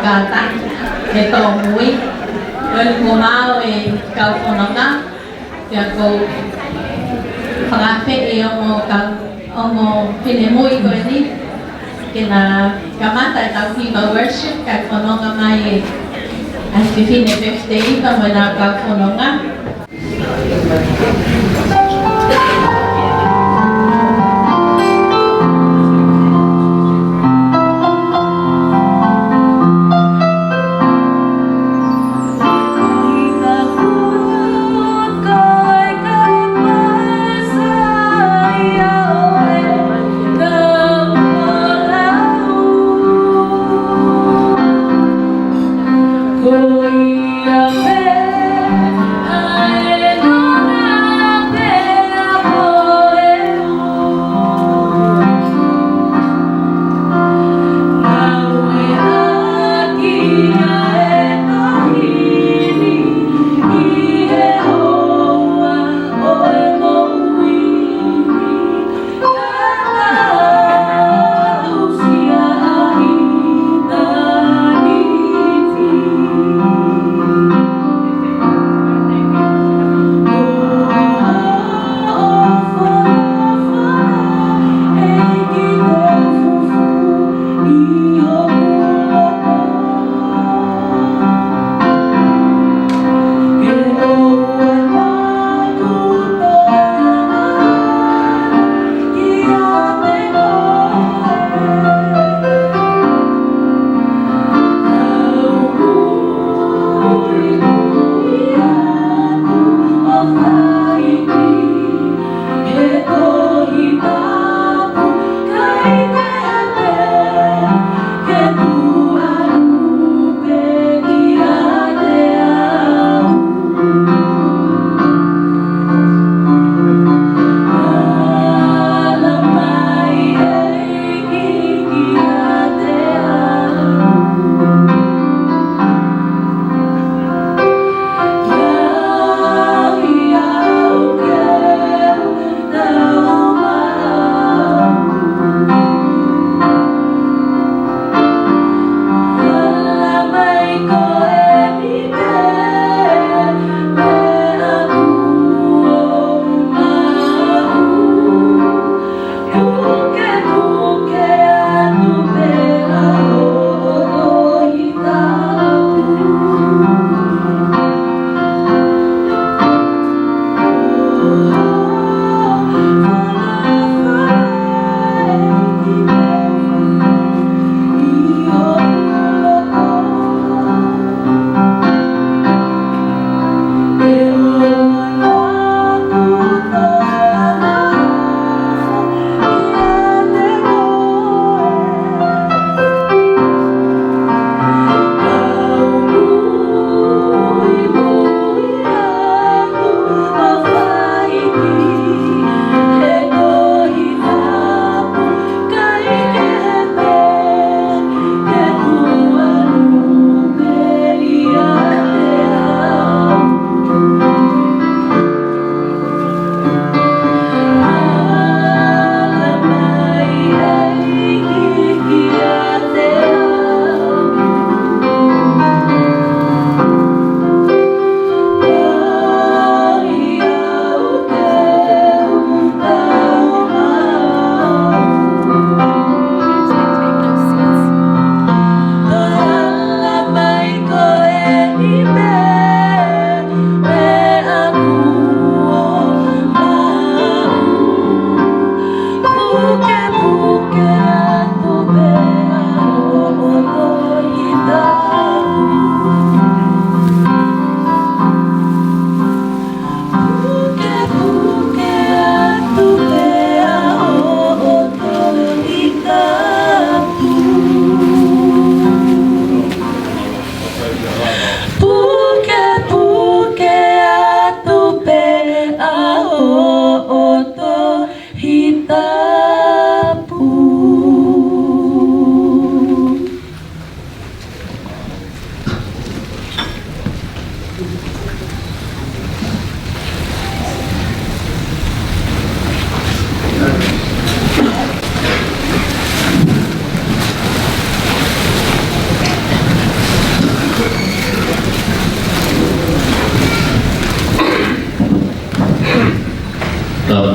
Kata ito muy el kumao kau kononga ya kau pangape yung mo pinemoy ko ni kina kamata tau hiba worship kau kononga may as fifine 50 ito mo na kau kononga. Ôi,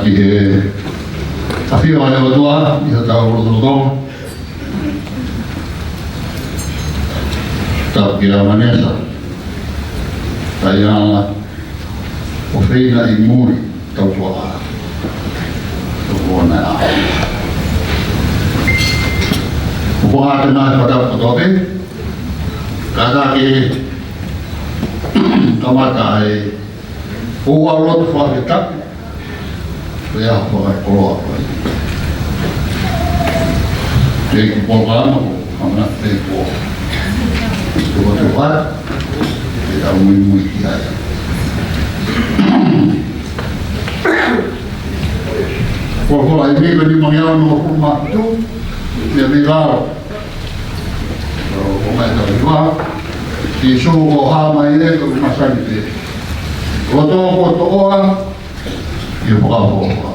Mati he awhia mai o tua, i ha tau roto tau ki a manesa. Tai ana o whina i muri tau tua a. Tau tua na a. O poha te nai whatau katope, kata ki kamata e ua roto whaketapu, Rea whakai koroa koe. Te ki pōkana o kamana te kō. Te wate whai, te tau mui ki aia. Kōkola i miwa ni mangiao no ko mātu, te mi raro. O mai tau iwa, ki sō o hā mai e ko masani te. Koto ko toa, i whakapoa.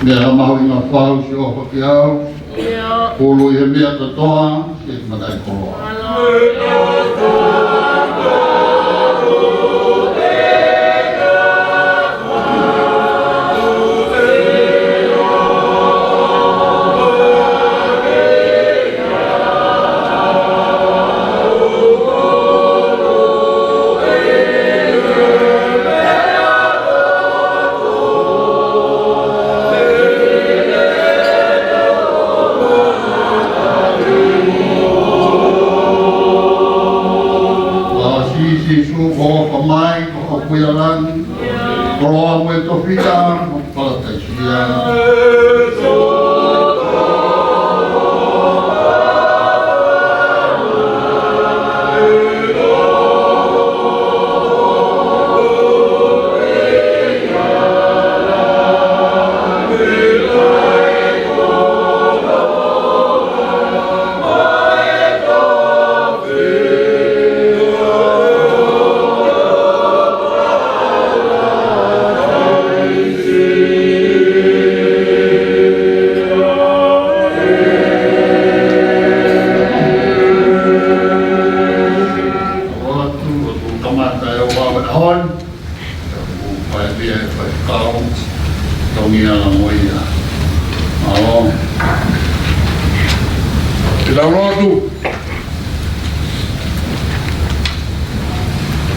Mea mahu i ngā whau si o whaki au. Polo i he mea katoa, e matai koroa. Koroa mwe tofika, palatesia.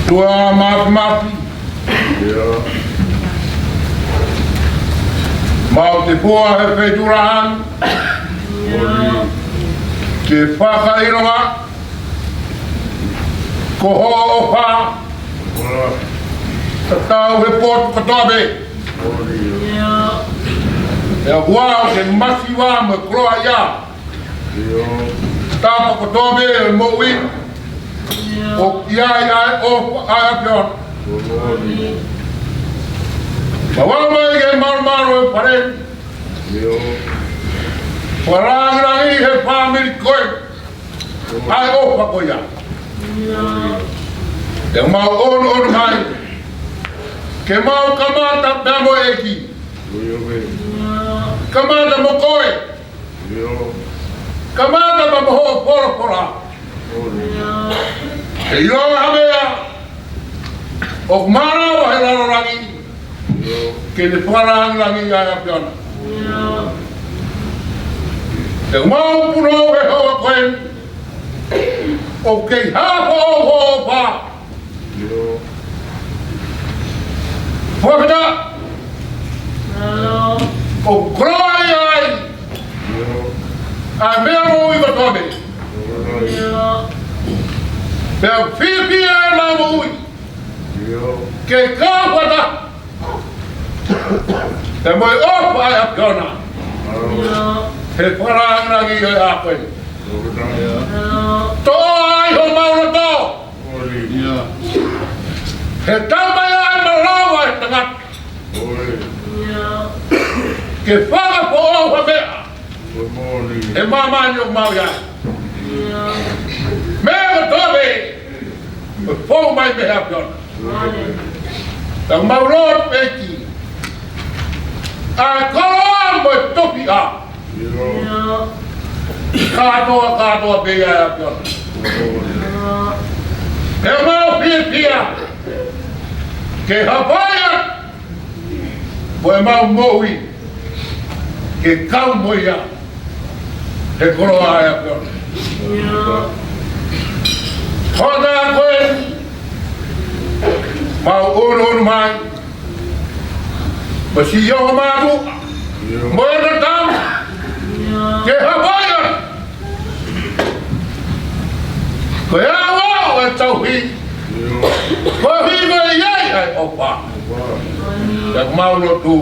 Tua mapi. Mau te pua he wheturahan. Ke whakairoa. Ko ho o wha. Ta tau he pōtu katobe. E wau ke masiwa me kroa ia. Tapa katobe e moui. O ia o apion. Mawama ke marmaro e pare. Warangi he family koe. Ai o pakoia. E mau on mai. Ke mau kamata bemo eki. Kamata mo koe. Kamata mo ho pora. E ioa hamea, o mara o he raro rangi, ke ne wharang rangi ai a piana. E mau puno he hoa koen, o kei hapa o hoa pa. Whakata, o krai ai, a mea mo i katobe. Pea whiwhia e la mui, ke kāwhata, te moi opa ai a piona, he wharangangi e a koe. Tō ai ho maura tō, He tama ia e malawa e tangata. Ke whaga po o whamea. E mamani o mau ia. Mea tobe. E fōu mai me hea piona. Tau mau roa peki. A koroa mo e topi a. Katoa pea hea piona. E mau pia. Ke hawhaia. Mo e mau mohi. Ke kau mo ia. He koroa hea piona. Hona koe. Mau unu mai. Masi yonga matu. Moena tam. Ke hawhaia. Koe awa o e tauhi. Koe higo e iai ai opa. Te mau no tu.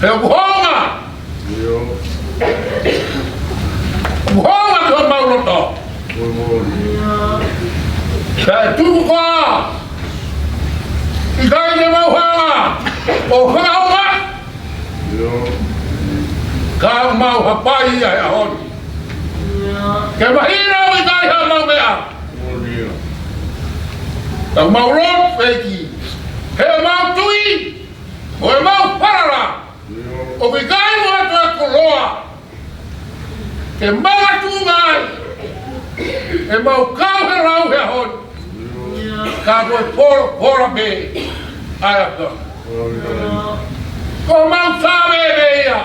He kuhonga. Kuhonga koe mau no to. Te tuku koa. I kai te mau hanga. O whakaunga. Ka mau hapai ai ahoni. Ke mahina o i kai ha mau mea. Tau mau rot weki. He mau tui. O e mau parara. O ki kai mo atu e koloa. Ke maga tu ngai. E mau kau he rau he ahoni. Ka koe pora me. Ai atu. Ko mau sawe meia.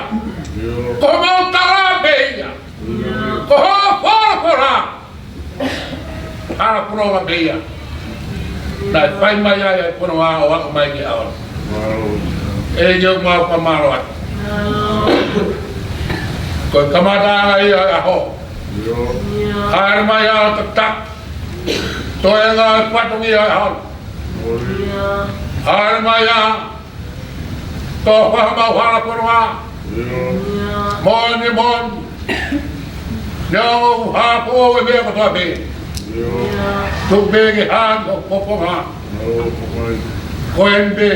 Ko mau tara meia. Ko hoa pora. Ara pura meia. Nai whai mai ai ai pono a o waka mai ki awa. E jau mau pa maro atu. Koe kamata ai ai aho. Haere mai a tak. Toe ngā patungi ai aho. Haere mai a. Tō whaha mau hara pono a. Moni. Nyau hapo e mea katoa me. Tuk begi han o poponga. Koen be.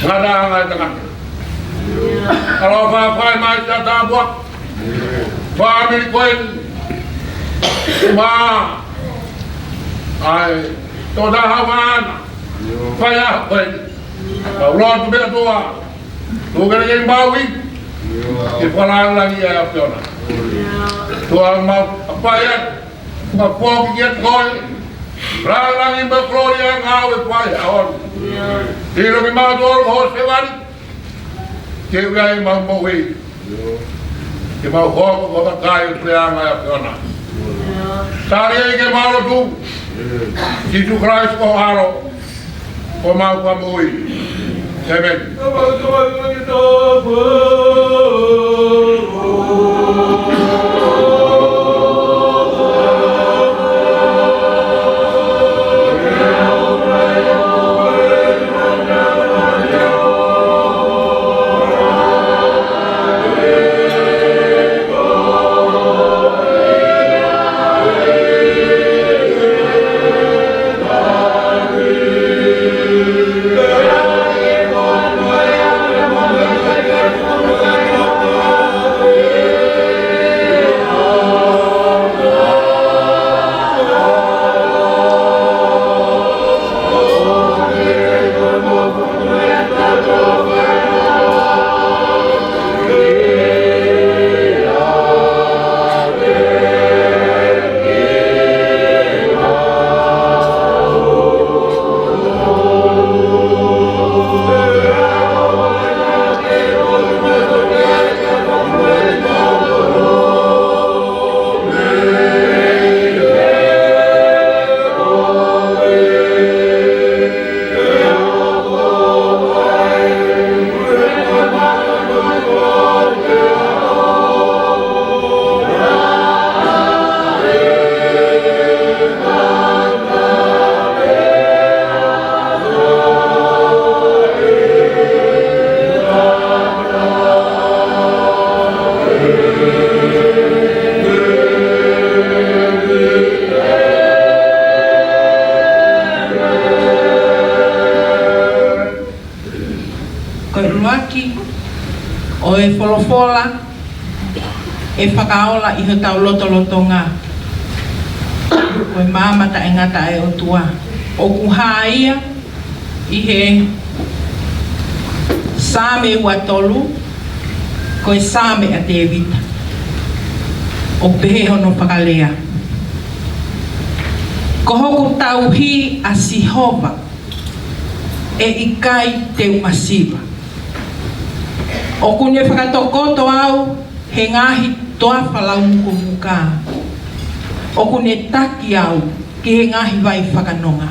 Ngada ngai tangan. Kalau whai mai sa tabuak. Whamiri koen. Ma. Ai. Toda hawan. Whai ah koen. Kau lotu bea tua. Tu kena keng bawi. Ki whalang lagi ai apiona. Tua mau apayat. Ma poki kiet koi. Ralangi ma gloria ngawe pai aon. Tiro mi mau tol ho sewari. Ke uai mau mohi. Ke mau ho ko ta kai preanga ya piona. Tari ke mau tu. Jesus Christ ko haro. Ko mau ko mohi. Amen. ko luaki o e folofola e whakaola i ho tau loto ngā ko e māmata e ngata e o tua o kuha ia i he Same ua tolu ko e Same a te evita o pehe hono whakalea ko hoku tauhi a Sihova e ikai te umasiva o kune whakatokoto au he ngahi toa whalau muko muka o kune taki au ki he ngahi vai whakanonga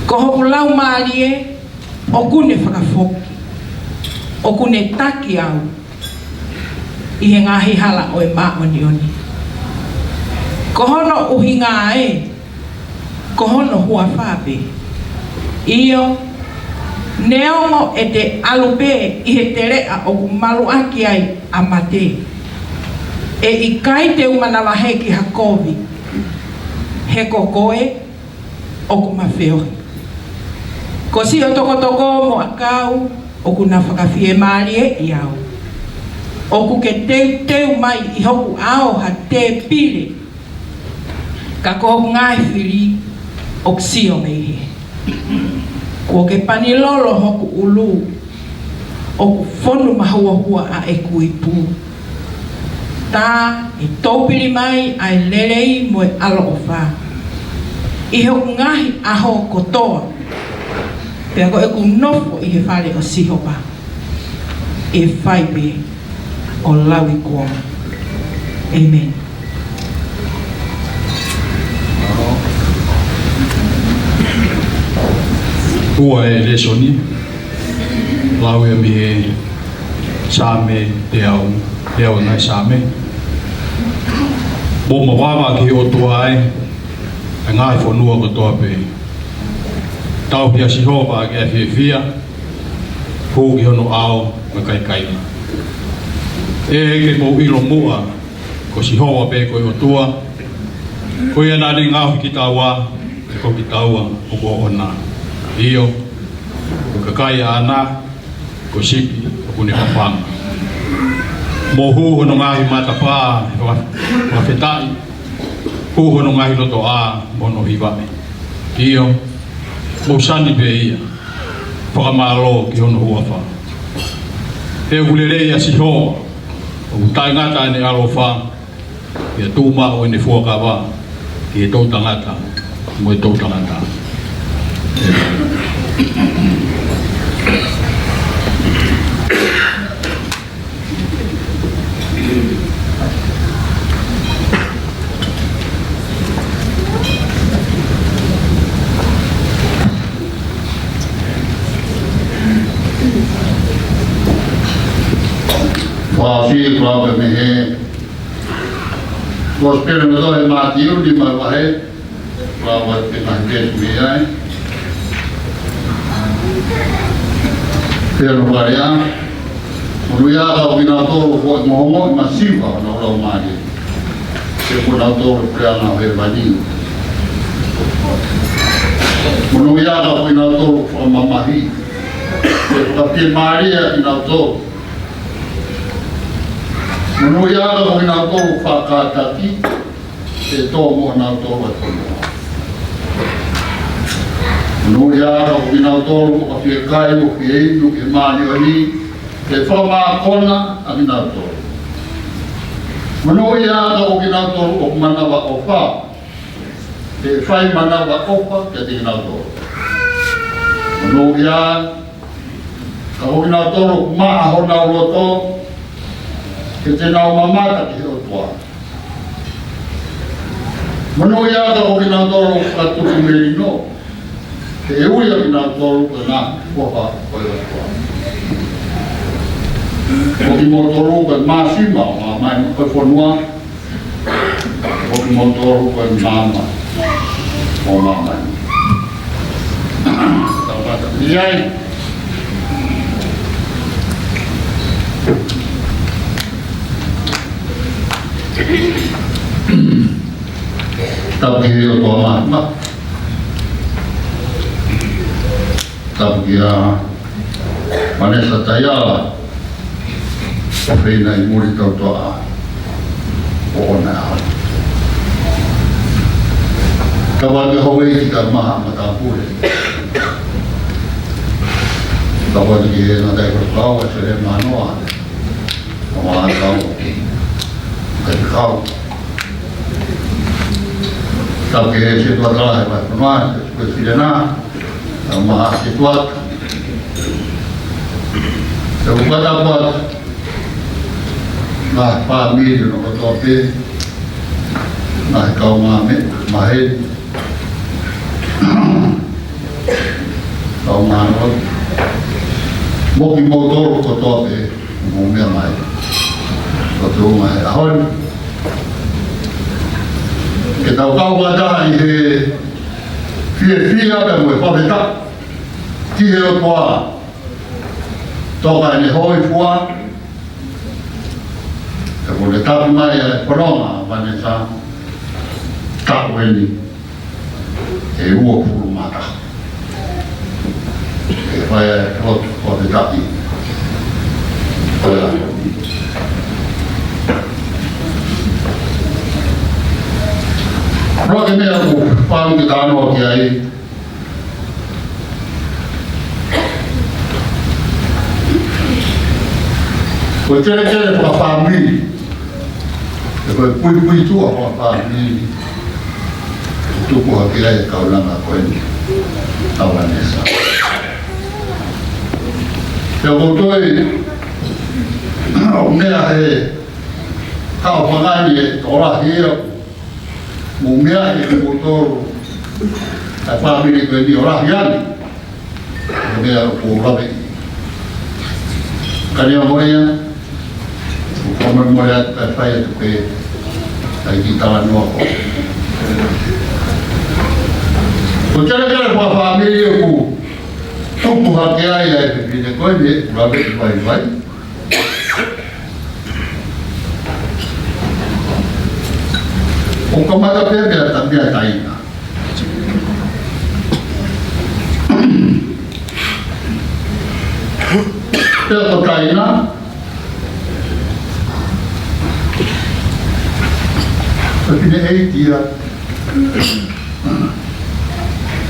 ko hoku lau maarie o kune whakafoki o kune taki au i he ngahi hala o e maoni oni ko hono uhinga e ko hono hua whape iyo neongo e te alupe i he terea o malu aki ai a mate e i kai te umanawa he ki hakovi he kokoe o kumawheohi ko si o toko mo akau o kuna whakawhie maari e i au o ku ke teu mai i hoku ao ha te pire ka ko ngai whiri o ksio mei he ko ke panilolo hoku ulu o ku whonu mahua a e kuipu ta e tōpiri mai ai lerei mo e alo o wha i hoku ngahi aho kotoa pea ko e ku nofo i he whare o Sihopa e whaipe o lawi koa. Amen. Ua e lesoni lau e mi e Same te au nai Same mo mawawa ki o tua ai e ngai whanua ko toa pe tau pia Sihova ke e whia hu ki hono ao me kai e ke mo ilo mua ko Sihova pe ko o tua ko ia nani ngau ki taua ko ki taua o ko ona iyo ko kakai ana ko sipi ko ne kapang mo hu hono ngai matapa wa fetai hu hono ngai loto a mono hiva iyo mo sani be ia pa malo ki hono huafa e ulele ya Sihova o tai ngata ne alofa ya tuma o ne fuaka va ki to tangata mo to tangata Fasi kalau kami gospel itu mati di mana kalau kita kes biaya pero vaya unuya kalau kita tahu buat mohon masih kalau mati kita tahu perang berbadi unuya kalau kita tahu mamahi tapi Maria kita tahu menuya ko ina to fakatati te to mo na to wa to menuya ko ina to ko ke kai ko ke no ke mani ani te forma kona amina to menuya ko ina to ko mana wa ofa te fai mana wa ofa te ina to menuya ko ina to ma hona loto que te nau mamata ki o toa. Mano ia ka o kina toro ka tuku merino, ke e uia kina toro ka na koha o i toa. O ki mo toro ka masima o mamai ka whanua, o ki mo toro ka mama o mamai. Tawata iai. Tapi o toa mama tapi Vanessa Tayala, o whina I muri tau toa o ona au. Ka wanga hoi ki ka maha matapure. Ka wanga ki he na tai kau e se re manoa. Ka maha kau. Ka te kau. Tau ke he se tua tala he mai panoa, ke whirena. Ka maha se tuat. Ka ukata pat. Nga pāmiri no katoa pē. Nga he kau ngā me, mahe. Kau ngā no. Moki motoro katoa pē, mo mea mai. Katoa ngā he ahon. Ke tau kau wataha I he whia pe mo e whaweta. Ki he o toa. Toka ne hoi fua. Ka ko le tapu mai e koronga Vanessa tapu eni e ua furu mata. E whai e rotu o te tapi. Roke mea ku whaungi tānoa ki ai. Ko tere pa whamiri. E koe pui tua pa whamiri. Tuku haki ai e kaulanga koe ni. A Vanessa. Te koutoe, o mea he kao whangani e tora hea. Mo mea he koutoru. E whamiri koe ni ora hiani. O mea o rawe. Kanea moea. Kama moea te whaia tuke ai ki tala noa ko. Ko tere pa whamiri o ku tupu hake ai ai pepine koe me, rawe I vai. O kamata pepea tamia taina. Pea ko taina. Pepine ei tia.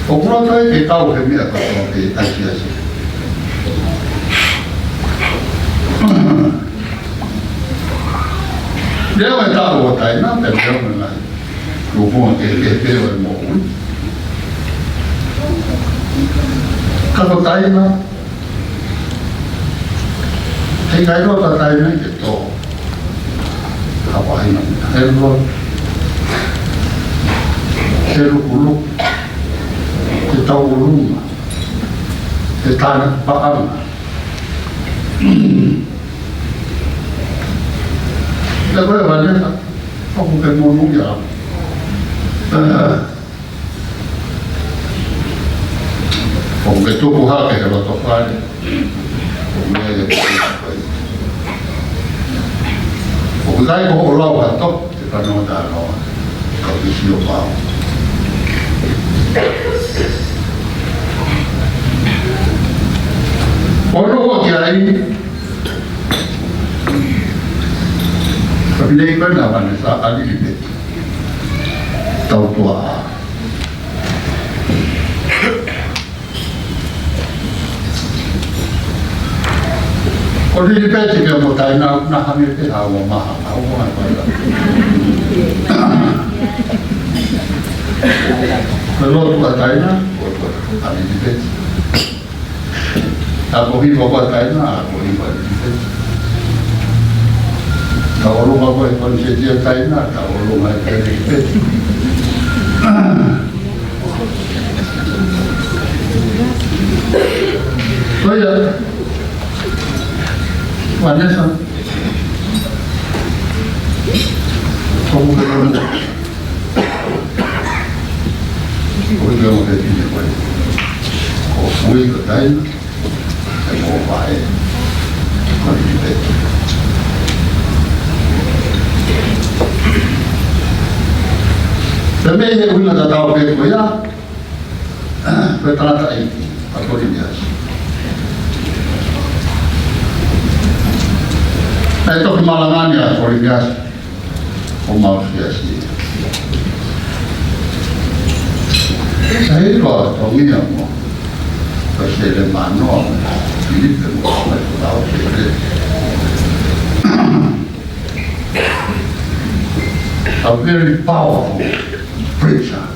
O kura tai ke tau he mea katoa ke aiki ase. Leo e tau o taina, pe leo me nai. Lupunga ke peo e mo ui. Kato taina. Hei kai rota taina ke tō. Hawaii na herro. Heru kulu. Te tau uruma. Te tāna paanga. Te koe Vanessa. Oku ke monu ia. Oku ke tuku hake he roto whare. Oku mea e koe. Oku kai ko o lau hato. Te kanoa tā noa. Kau kisi o pāo. Oro o ki ai. Kapinei koe nā Vanessa ali I peti. Tau tua a. O li peti ke mo tai na hami te hawa maha. Hawa maha koe. Koe lotu a taina, ali li peti. Ako hiwa koe taina, ako hiwa li peti. Ta orunga koe konsetia taina, ta orunga e te li peti. Koea, Vanessa, como que não é? Hoje eu vou repetir depois. O fui que tem, é bom pai, quando ele vê. Também é uma da tal vez foi lá, foi trata aí, a Corinthians. Esto que malangania por ellas o más así. Saya itu tahu mo, pasti ada mana, ini semua tahu sih. A very powerful preacher.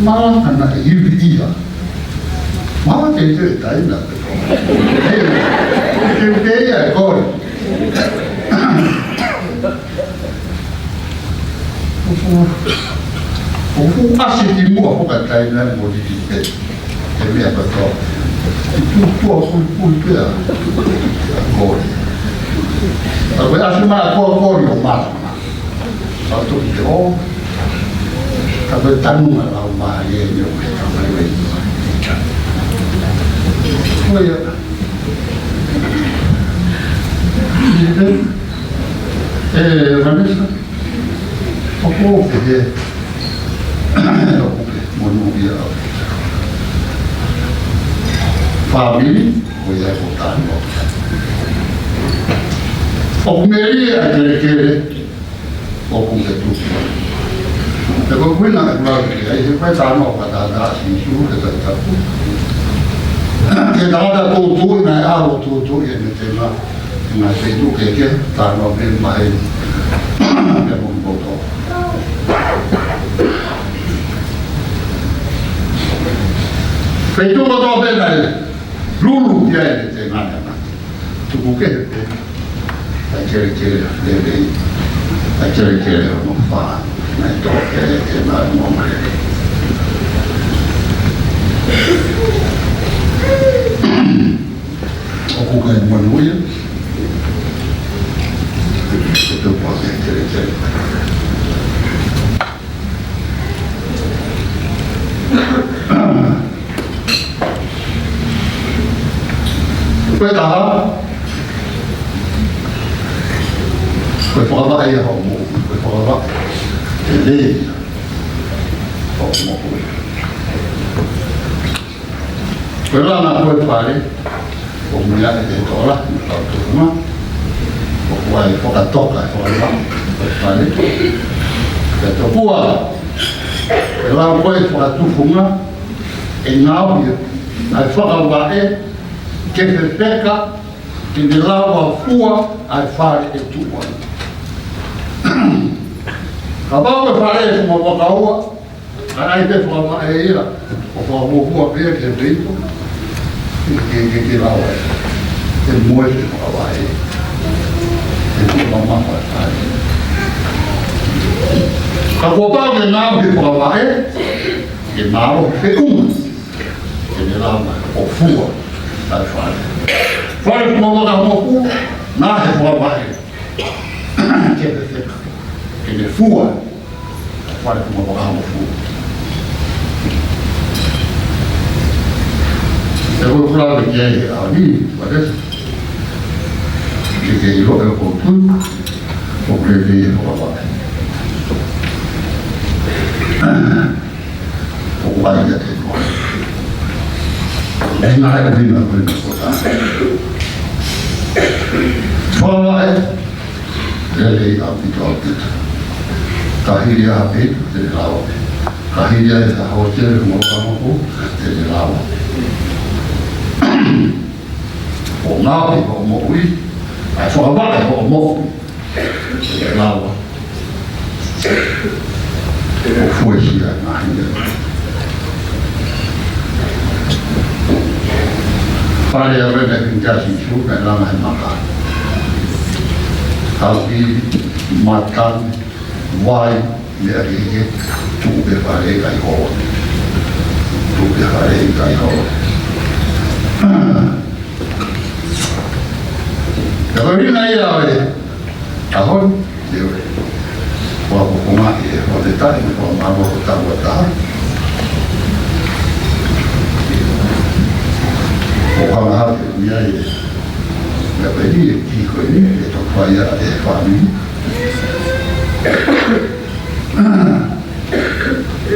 Malah kena dia, malah dia tak nak. Dia kau. Aku kasih timu aku kata ini mau dididik, ini apa tu? Itu aku dia, kau. Tapi asal mana kau yang mana? Satu dia, tapi tanu malah mahal yang ramai lagi. Oh ya, Vanessa, aku okey. Monubia family kuya kutano okmeri ajerekere okungetu ego kwina kwake ai kwa tano kadada sinju kadada ke dada tu na aro tu ene tema na fetu ke tano ben mai ya bongoto feito ko to bena lulu dia ele te ngana tu buke a chere no fa na to ke na no mare o ku ga mo no ye to po ke chere Quay đó quay phó vợ ấy họ mù quay phó vợ để đi họ mù quay là quay phải cũng là để đó là họ đúng không họ quay phó cả tốt lại phó vợ quay phải để cho vua quay là quay phó cả tu phúng á cái nào vậy ai phó cả vợ ấy que peca que de lava fua ai fare e tua. Acabou de fazer uma bocaua, aí de forma aí lá, o povo fua ver que feito, que lá vai, que muito vai, que tudo uma faz. Acabou de não de forma aí, que mal fez que de lava o fua. Fora que não dá uma rua, na reforma que é feita, que é fua, fora que não dá uma fua. Eu vou falar que é ali, parece que é o contudo, o que é o vai ter es una reina muy importante. Fala ele habitualmente. Kahiria habit de lado. Kahiria es a hotel como vamos de lado. O nave como ui, a forma como de lado. O fue si la imagen. Para ver a pintar sin su que la más maca. Albi matan wai me arige tu be pare kai ho. Tu be pare kai ho. Kalau ni ya we. Tahun dia. Wa ko ma e ho de tai ko ma ko ta wa ta. Orang hati ni aje, lepas ni ikut ni itu kaya ada family.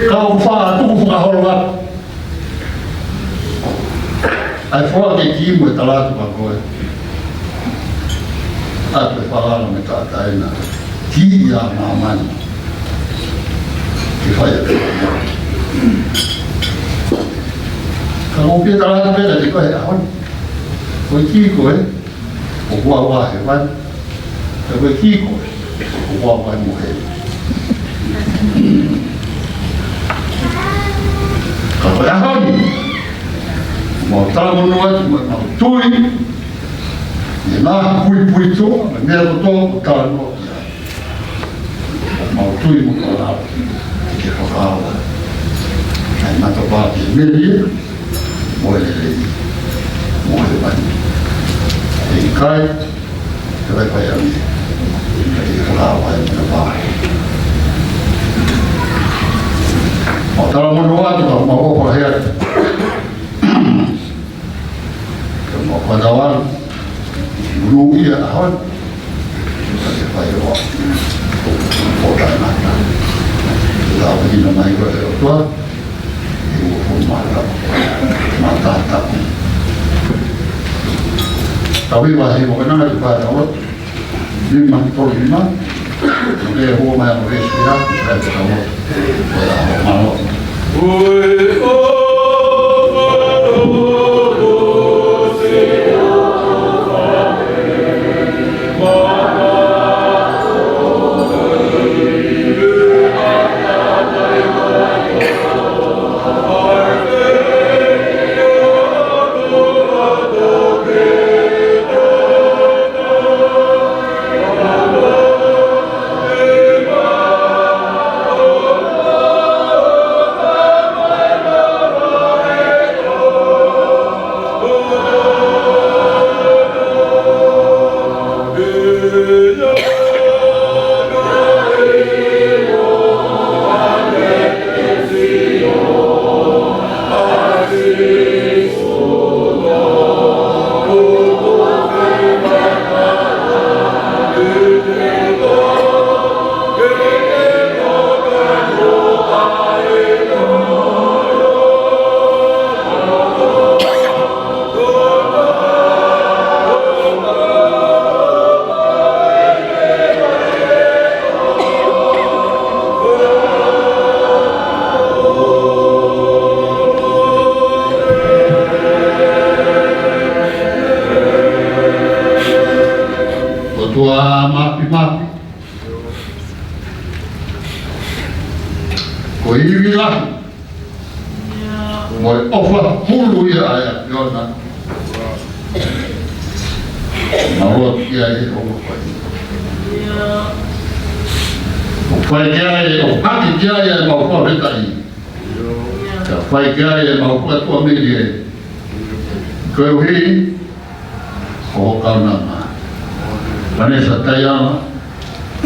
Kau faham tu bukan hormat. Ai faham que aqui muito lá tu bagulho. atu e whakara me tātaina ki ia ngā mani ki whai atu ka ngōpia tarata pēra te koe ahoni koe ki koe o hua wā he wai ka koe ki koe o hua wai mo he ka koe ahoni mo tāmono atu mo tui e nā pui tō, me mea ko tō, tāra no ki ai. O mau tui mo ka rāo, ke whakāwa. Ai mata pāti e meri, mo e rei, mo e mani. E i kai, te vai pai ami, e whakāwa e mea pāti. O tāra mono atu, ka mau opa hea. Ka mau whanawaru, Ulu ia ahon, saya bayar orang mana, lau ini mai ko e tua, ibu pun mata tapi, tapi masih bukan ada pada awal, 5 dia huo mai ang respira, kaya kamu malu. Tua mapi ko iwi lahi mo e ofa hulu ia aia piona ma roa kia e o whai o whai kia e o paki kia e ma o whawheta i ka whai kia e ma o whatua meri e koe uhi o kauna ma Vanessa Tayama,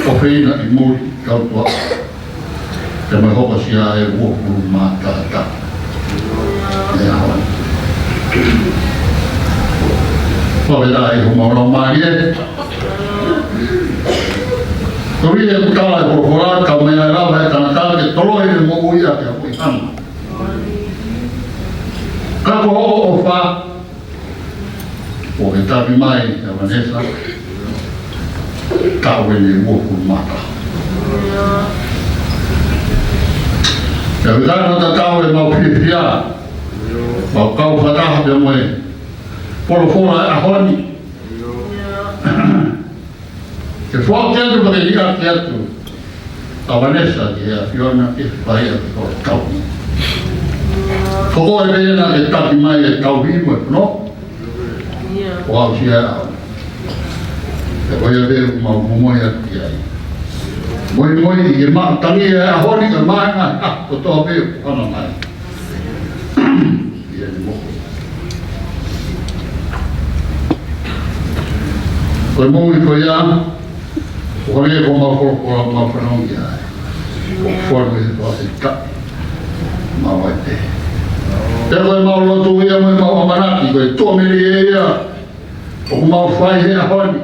Ofeina i muri kautua, te mai hoka sia e uokuru mātata. E hawan. Whawera e humaura maari e. Tori e kutala e porokora, ka mea rawa e tanaka ke tolo e mo uia ke hapui hanga. Kako o wha, o ke tabi mai e Vanessa, kau ini buku mata. Jadi kalau tak kau mau pihak, mau kau fatah dia mau, polo ahoni. Kefuatan tu bagi dia tu, Vanessa dia, Fiona Ismail kau. Kau ini nak letak di mana kau hidup, no? Wah siapa? Koe veu mau moi ati ai. Moi i ma tani e ahoni ka maanga o tō veu ana mai. Ia ni mo. Koe moi ko ia o le ko ma whanongi ai. O whanongi ko se ka ma wai te. Te koe mau lotu ia moi mau amanaki koe tō meri e ia o mau whai he ahoni.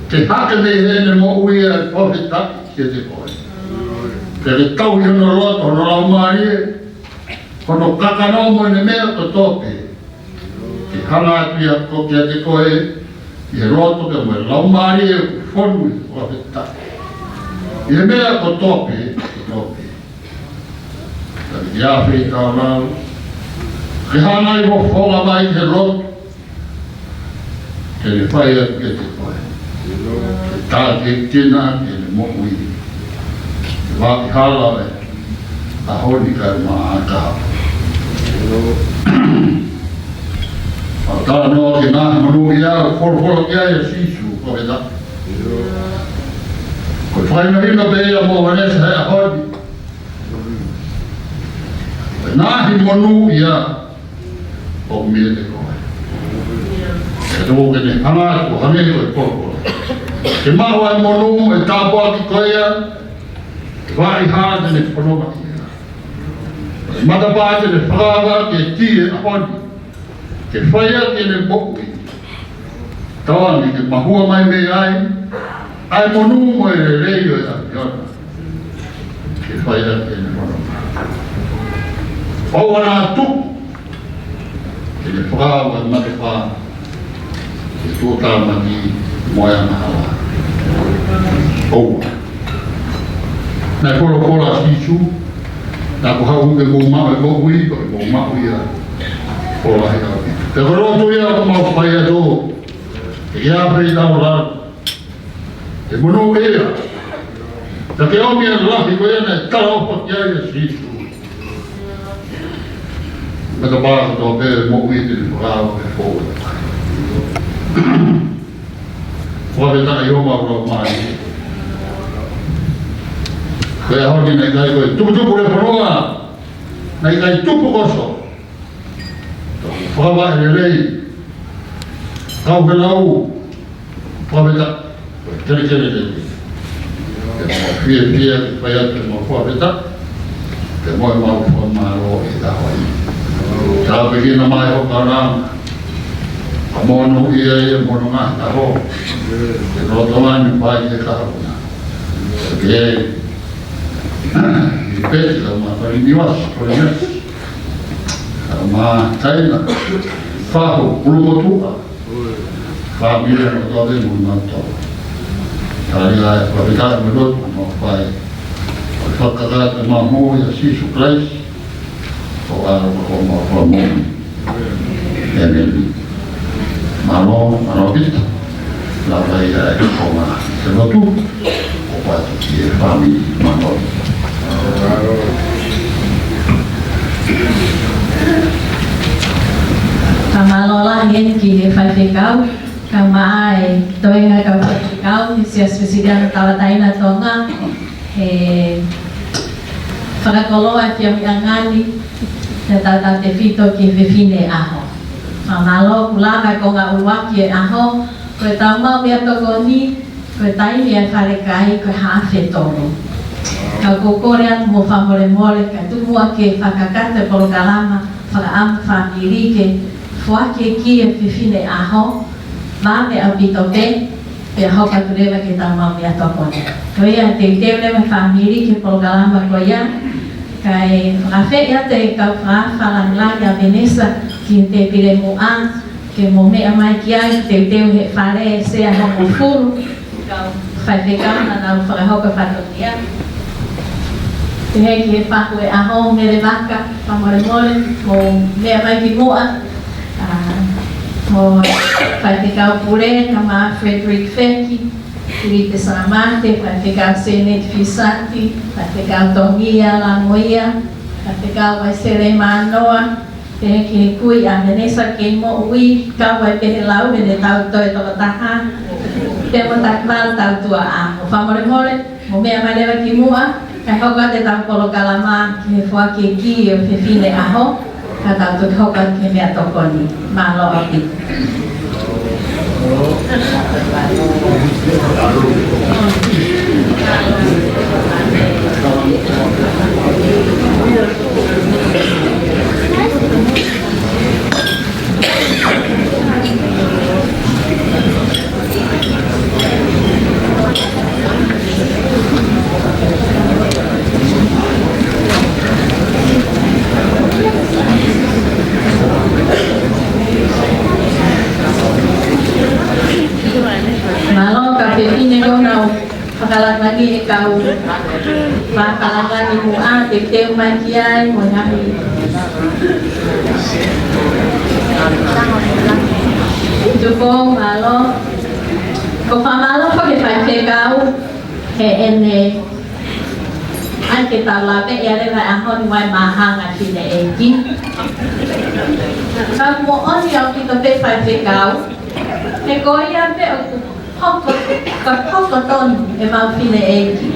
Te haka nei hene mo uia pohe taki ke te koe. Ke te tau i hono roto, hono lau mai e, hono kakano mo ne mea to tope. Ke hana atu ia ko kia te koe, e roto ke mo lau mari e fonu o feta e mea ko tope ya fe ta la ke hana i vo fola mai ke roto ke le fai ke te fai ta ke tina ke le mo ui va hala e a honi ka ma ka ta no ke na manu ya for ya ya sisu ko da ko fai no ina be ya mo vane sa honi na hi manu ya o mi de ko e do ke ne hana ko hane ko ke ma wa manu e ta bo ki ko ya vai ha de pono mata ba de fala ke ti a honi ke whaia ke ne moku tawani ke mahua mai me ai monu mo e reo e apiona ke whaia ke ne mono o wana tu ke ne whakawa e mate wha ke tūta mani moia mahala o na kora sisu na kuhau ke mō mawe mō hui ko mō mawe ia o lai au te korotu ia ko mau whai ato e ia whai tau rātu e munu ea te ke omi a lahi ko ia nei tala opa ki ai a sisu me ka pāka tō pēre mō hui te ni whakāwa e fōu whakataka i oma uro mai koe a honi nei kai koe tupu re whanonga nei kai tupu koso whakawa e rei kau ke lau whakaweta kere rei ke mo fie ke whai atu mo whakaweta ke mo e mau whakamaro e ta hoi tā pekina mai ho karanga a mono ia e mono ngā ta ho ke roto ani pai ke kahuna ke i peti la ma pari niwas kore mes ma taina whaho ulumotua whamire no tōre mo nato tāria e whawekā me roto mo whai o whakakata ma mo i a sisu place o ara o ma whamoni e neli malo vita la vai a koma se no tu o quasi che fammi malo Kamalola yen ki fai fekau kamai toenga ka fekau si asesidan tawataina tonga whakakoloa ki ami angani te tata te fito ki fefine aho Mamalo kulanga ko nga uwaki e aho koe tau mau mea toko ni koe taimi e wharekai koe hawhe tono ka kokore atu mo whamore more ka tumua ke whakakate polo kalama whakaamu whamirike whake ki e whiwhine aho mame au pito pe pe aho katurewa ke tau mau mea toko ni koe ia te teure me whamirike polo kalama koe ia kai whakawhe ia te kau whawhalanglanga a Venesa ki te pire mo an ke mo mea mai ki ai te teo he whare se a hongo furu kau whai whekau na nau whakahoka whatonia te he ki he whaku e aho mere maka whamore more mo mea mai ki moa mo whai whekau pure ka maa Frederick Feki Kiri te Saramate, whai whekau Senet Fisanti whai whekau Tongia Langoia whai whekau Waisere Manoa te ke kui a Venesa ke mo ui ka wai pehe lau me ne tau toi toka taha te mo takmal tau tua a o whamore more mo mea mai lewa ki mua ka hoka te tau polo kalama ki he fua ke ki o whiwhine aho ka tau tuki hoka ke mea tokoni malo api lagi e kau makalangani mo te teu mai ki ai mo ngai tu ko malo ko famalo ko ke pai te kau he ene ai ke tala pe ia le vai ahon vai mahanga ki ne e ki ka mo oni au ki to pe pai te kau he ko ia pe Hokoton e mau pine e ki.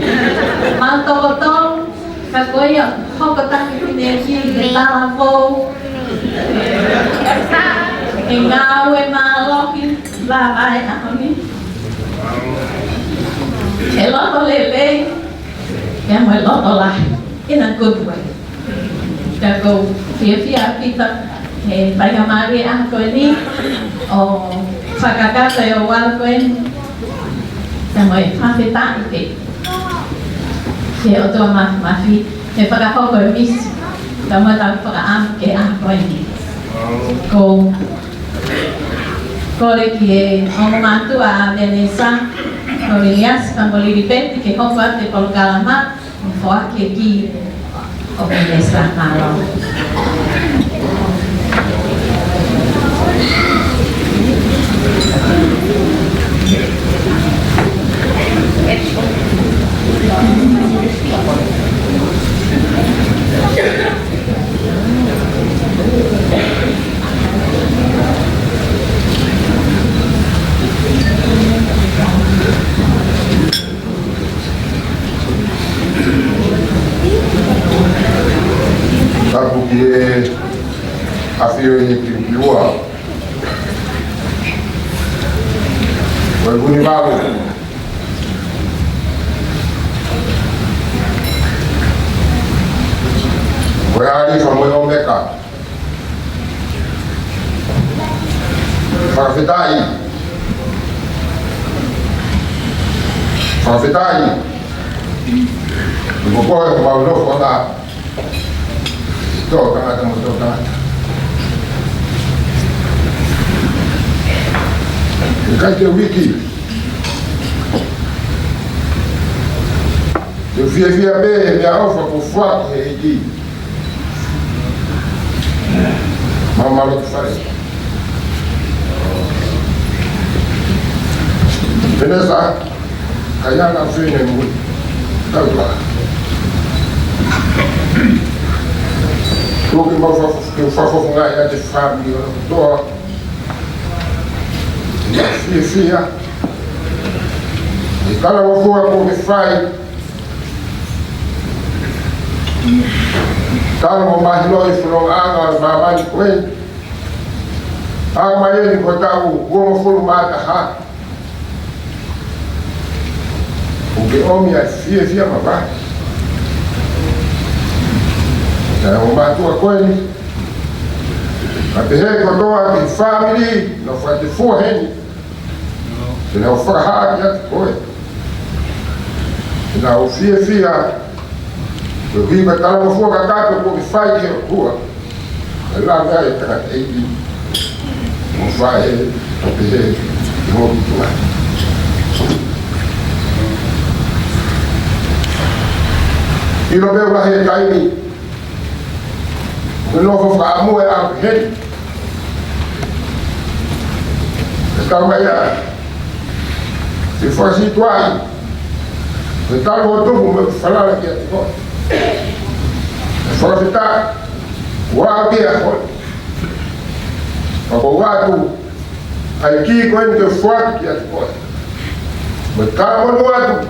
Mau tokoton ka koia hokotan pine e ki e talako. E ngau e maloki la vai ahoni. E loto lele. E mo e loto lai. In a good way. Ka ko fia pita e vai amari a ko ni o whakakata e o walkoen te moe whawhetai te te o toa mawhi e whakahoko e misi ka moe tau whakaam ke a koen ko kore ki e ongo mātua a Venesa ko Ilias ka moliri peti ke hoko a te polokalama o whaake ki o Venesa malo Tapu ki e awhio i Kiripiua. Koe huni maru. Koe ari whamoe o meka. Whakawhetai. Whakawhetai. Ko koe ko mau lofo na. Tō tangata mo tō tangata. E kai te wiki. Te fia be mea ofa ko fuaki he eki. Mamalo te whare. Venesa, kaiana whine mui. Tautua. Tōki mau whawhawha ngai a te whamiri o toa. Fia. E kala wafua ko me whai. Kala mo mahiloi whanong anga o mamani koe. Anga mai eni ko tau uoma whulu māta ha. O ke omi ai fia ma vai. Kaya o mātua koe ni. Ka te hei kotoa ki whamiri no whai te fuaheni. Te nao whakahaaki ati koe. Te nao fia. Te hiba tala mo fua kakata ko ki whai ke o kua. E la mea e tangata eiti. Mo whai e o te hei ki hoki tua. Ilo meu la hei kaini. Ke nofo whaamu e au hei. E tau mai a. Te whakasi tuai. Te tau o tupu me whalala ki ati koe. E whakawhita. Waa kia koe. Pako watu. Ai ki koe ni te whuaki ki ati koe. Me tau o watu.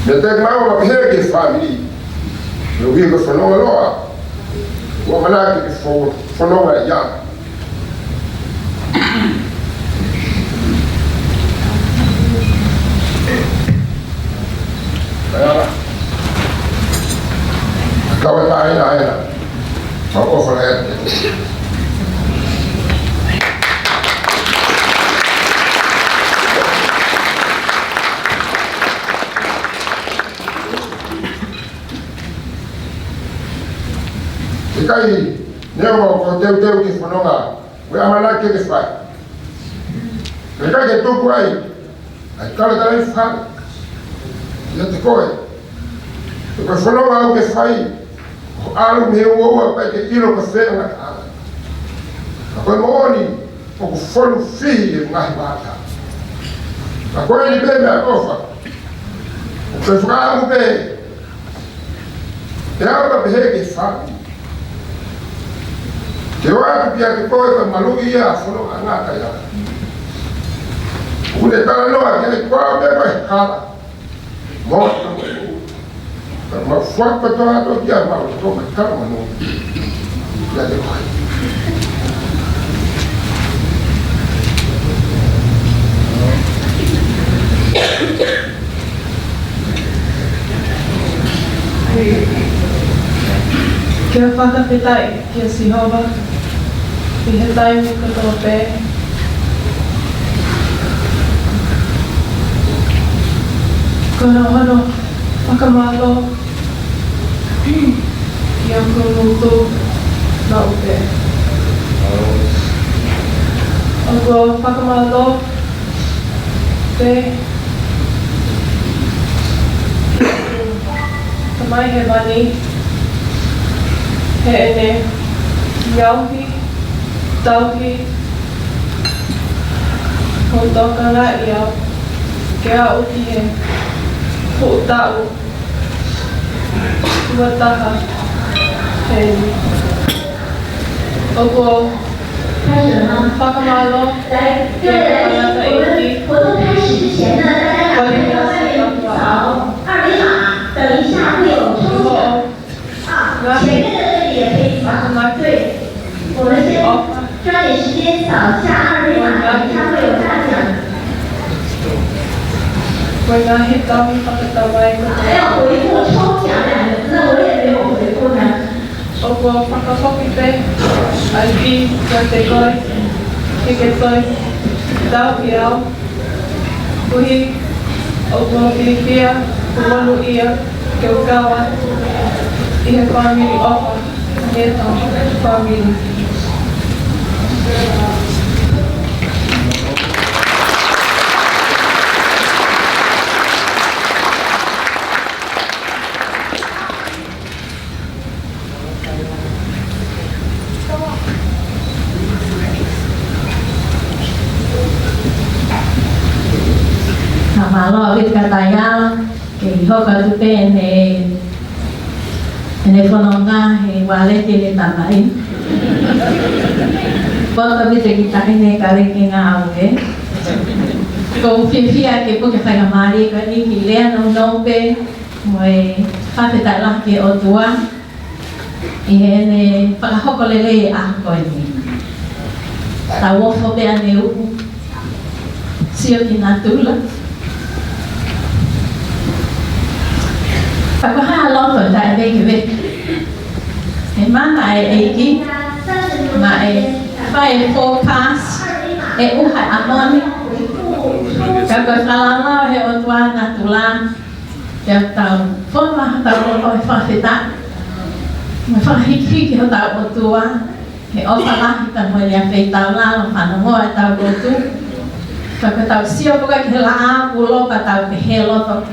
Me te mau ma pihe ki whamiri. Me wika whanonga loa. Wa manaki ki whanonga i anga. Kaya kawan aina. Mau offer het. Kai neo ko teu ki whanonga. We amalaki ki whai. Me kai ke tuku ai. Ai kala tala i whai. ia te koe. Te koe whanau au ke whai, o alu me o oa pai ke iro ka whea ngā ka ala. A koe mooni, o ku whanu whihi e ngahi wāta. A koe ni be mea kofa, o koe whakaamu be, te au ka pehe ke whaki. Te oa pia te koe ka malu ia a whanu a ngāta ia. Ule kala noa ki ai kwa me mai kala. Mo ta mo. Ta ma fwa pa to ato ki a ma to ma kala ma no. Ya de ko. Kia whakapetai kia Sihova, ki he taimu katoa pē. Kona hano whakamalo ki a kumutu na upe. O kua whakamalo pē. Tamai he mani. He ene ngauhi, tauhi, ho tokanga ia, ke a uti he hutau, tuataha, he ni. O kua whakamalo, ke whanata iti, wharinasi atua ao,我们先抓紧时间扫下二维码，它会有大奖。 Koe ngā he tawi whakatawai ko 还要回复抽奖2个字，我也没有回复呢。 o kua whakahoki pe, ai ki kia te koe, ke toi, tau ki au, kuhi, o kua whiwhia, kumanu ia, ke ukawa, i he family offer, he tau family. Malo awit kataya ke hoka tu pe ene fononga he wale ke le tamai. Bota awit kita ene kare ke nga awe. Ko fifia ke po ke whainga mari ka ni ki lea no no pe moe whawheta lah ke o tua. I ene whakahoko lele a koe ni. Ta wofo pe ane upu. Sio ki nga tula. Aku halal tu dah baik. Memang ai ini, mai file forecast, uhai amoni. Kalau kalau he otwan natulan, jauh tahu. Forma tahu apa fahita. Fahiki kita tahu otua. He ofalah kita boleh fahita lah, mana mau tahu otu. Kalau tahu siapa kita lah, pulau tahu kehelo.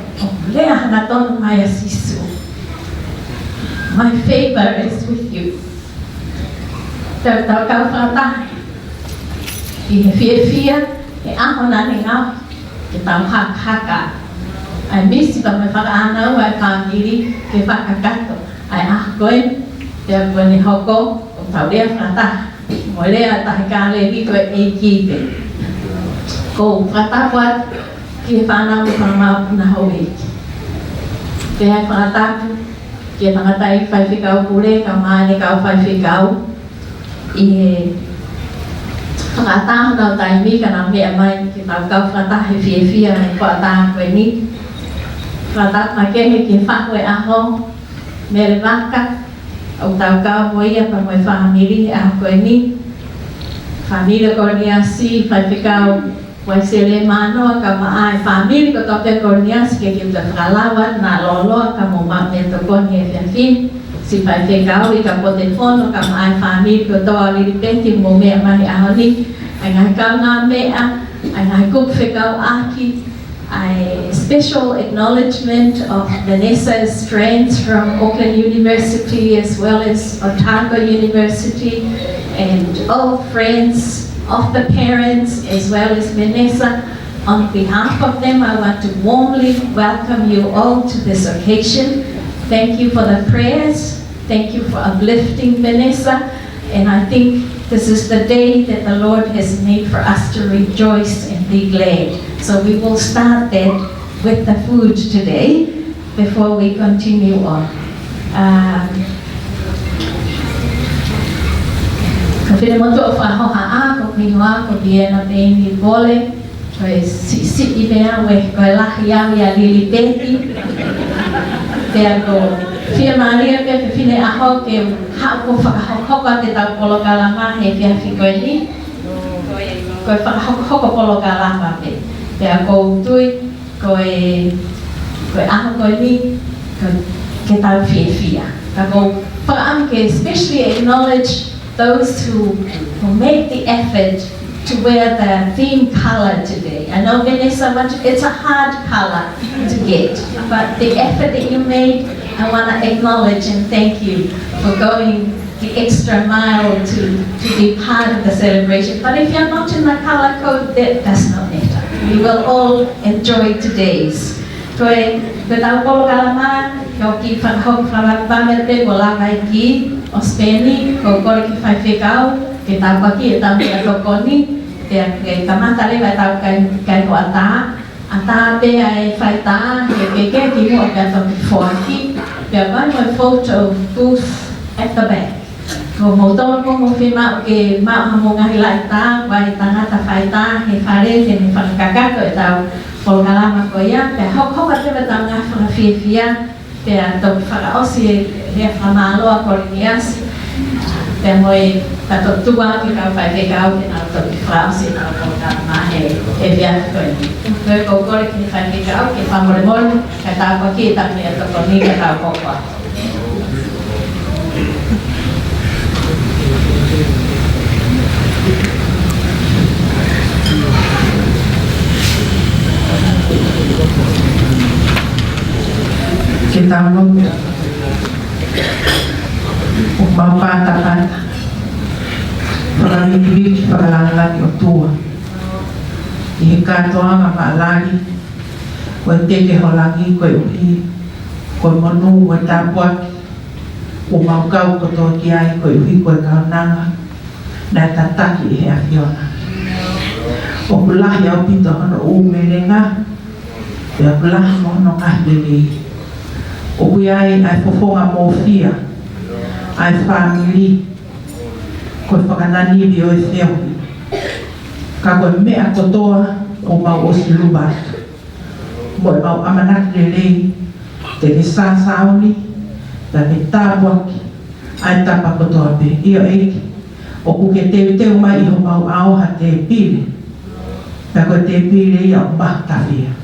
Lea naton maya sisu. My favor is with you. Tau kau fata. I fia ako na ngau. Kita haka. I miss ba me faka ana wa family ke faka kato. Ai koe te ni hoko tau dia fata. Mole ata kale ri ko ekipe. Ko fata wat ki fana ma na howe. Kaya pangatapu, kaya pangatay whaiwhikau pule, kamane kau whaiwhikau. Pangatahu daw tayo mi, kanang may amay, kita kau pangatahe fia-fia, pangatahan ko ni. Pangatat makehe kifakwe ako, meribaka, o tau kau mo iya pa mo'y family, ako ni. Familia ko niya si whaiwhikau, Wai sele mano ka maai family ko tope kornias ke kita kalawat na lolo ka mo mamento kon he fin si pai ke kau ka po telefono ka maai family ko to ali penti mo me mani ahoni ai ngai ka na me a ai ngai ku fe kau aki a special acknowledgement of Vanessa's friends from Auckland University as well as Otago University, and all friends of the parents as well as Vanessa. On behalf of them, I want to warmly welcome you all to this occasion. Thank you for the prayers. Thank you for uplifting Vanessa. And I think this is the day that the Lord has made for us to rejoice and be glad. So we will start that with the food today before we continue on. Ko whina motu o whahoha ko pinua ko biena peini bole, ko e si mea we ko e lahi au ia lili peti. Pea ko whia maria pe whine aho ke hao ko whakahoko te tau polo kalama he whia whikoe ni. Ko e whakahoko polo kalama pe. Pea ko tui, ko e aho koe ni, ke tau whia. Ka ko whakaam ke especially acknowledge those who made the effort to wear the theme color today. I know Vanessa, it's a hard color to get, but the effort that you made, I want to acknowledge and thank you for going the extra mile to be part of the celebration. But if you're not in the color code, that does not matter. We will all enjoy today's. Koe tau polo kalama, ko ki whakahok whakapamete ko lakai ki o Speni, ko kore ki whai whekau, ke tau paki e tau ki a tokoni, ke kamata lewa tau kai ko ata, ata pe ai whai ta, ke peke ki mua ka tau ki whoaki, pe a vai moi photo booth at the back. Ko mauton ko mo whima o ke mao hamo ngahi lai ta, wai tangata whai ta, he whare, he ni whakakaka e tau polo kalama ko ia, pe hok ate wa tau ngā whakawhiawhia, pe a tau whakaosi rea whamaloa korinias, pe moi tato tua ki kau whai whekau ke nā tau ki whaosi nā polo kalama he whia koe ni. Koe kou kore ki whai whekau, ke whamoremore, ka tau paki e tau ni a toko ni ka tau kokoa. Kita nung pata para ibig paglalagi o tuwa ihikato ang maalagi wante ke holangi ko uhi ko monu watapwak umaukaw ko to kiai ko uhi ko kaunanga na tataki he afiona o pulah ya pito ano umelenga ya pulah mo no kahlili o kuyai ay fofonga mo fia ay family ko whakanani bi o itheo ka ko mea kotoa o mau o siluba mo e mau amanak lelei te ni sasaoni ta ni tabuaki ai tapa kotoa pe iyo eiki o kuke teu mai iho mau ao ha te pili pe ko te pili ia o mahtawhia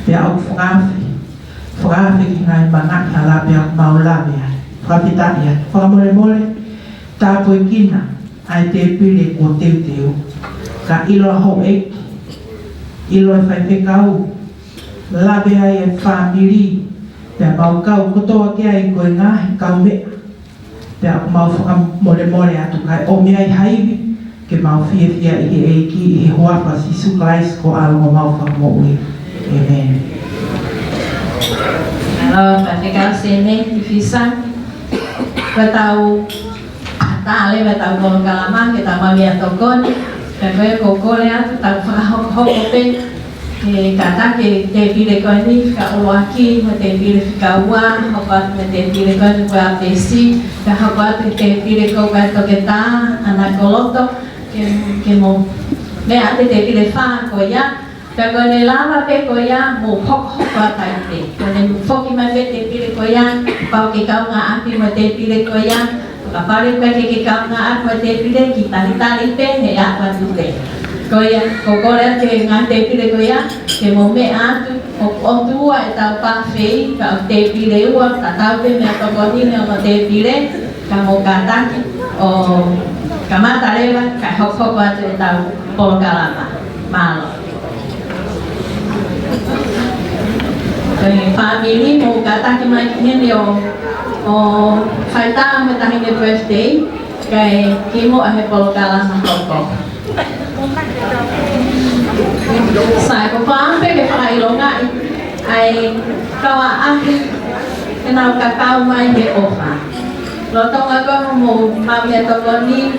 pe au whakafi ki ngai manak hala pe au mau lawe ai whakapita ia whakamole tapo e kina ai te pili ko teu ka ilo ho eki ilo e whai whekau lawe ai e whamiri pe mau kau kotoa ki ai koe ngahi kau mea pe au mau whakamole atu kai o mea i haiwi ke mau fia i eiki i hoapa Sisu Christ ko alongo mau whakamoui. Amen. Alors, para sini divisa, batau atale batau kolong kalama kita mau lihat tokon, dan koko lihat tau hok pe kata ke te pile ko ni ka uaki, te pile ka ua, hokat te pile ko ni ka pesi, ka hokat te pile ko ka toketa anak koloto ke mo me ate te pile fa ko ya. Pero en el lava pe koya mo hok patay con el foki mate te pile koya pau ke kau nga api mate pile koya kapare pe ke kau nga api mate pile kita tali pe he apa dule koya kokora ke nga te pile koya ke mo me atu o tua eta pa fe ka te pile ua ta tau pe me to koni me mo te pile ka mo kata o kamata leva ka hok pate ta por kalama malo. family mo kata kimai kini o kaita mo tahin ni birthday kay kimo ahe polokala ng toto. Sa ko pa pe ke pailo nga ay kawaahi kenal kakao mai he ofa. Lotong ako mo mamia toloni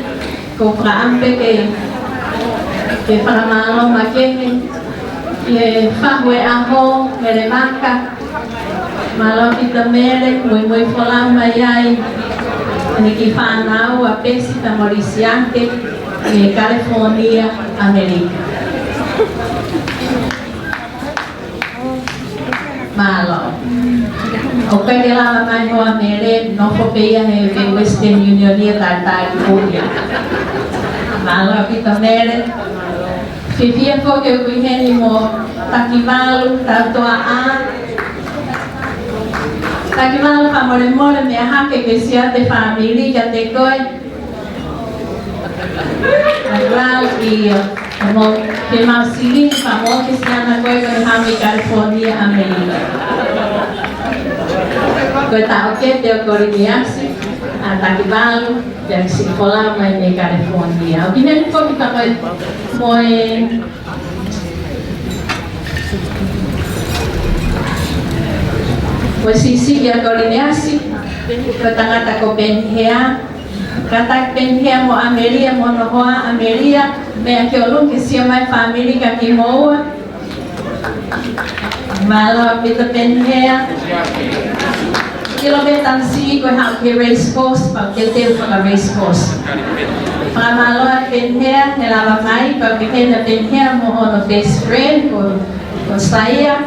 ko praampe ke paramalo makene ye fahwe aho meremaka malo kita mere muy folang mayai ni kifanao a pesi tamoriciante en California, América. Malo. Okay, de la mamá no amere no copia de Western Union ni tata Julia. Malo kita mere. Fifia fo que kuiheni mo takimalu tatoa takimalu famore me hake que sea de familia que te coi. Y como que más civil famoso que se llama Miami, California, América. Kota oke te koriniasi atakibalu yang si pola mai de California. Opinion ko kita moi posisi ya koriniasi kota ngata ko benhea kata benhea mo Ameria mo noa Ameria me akiolung que sia mai family ka kimoa malo pita benhea kilometer si ko ha ke race course pa ke tel pa race course para malo benhea nela mai pa ke na benhea mo no best friend ko saya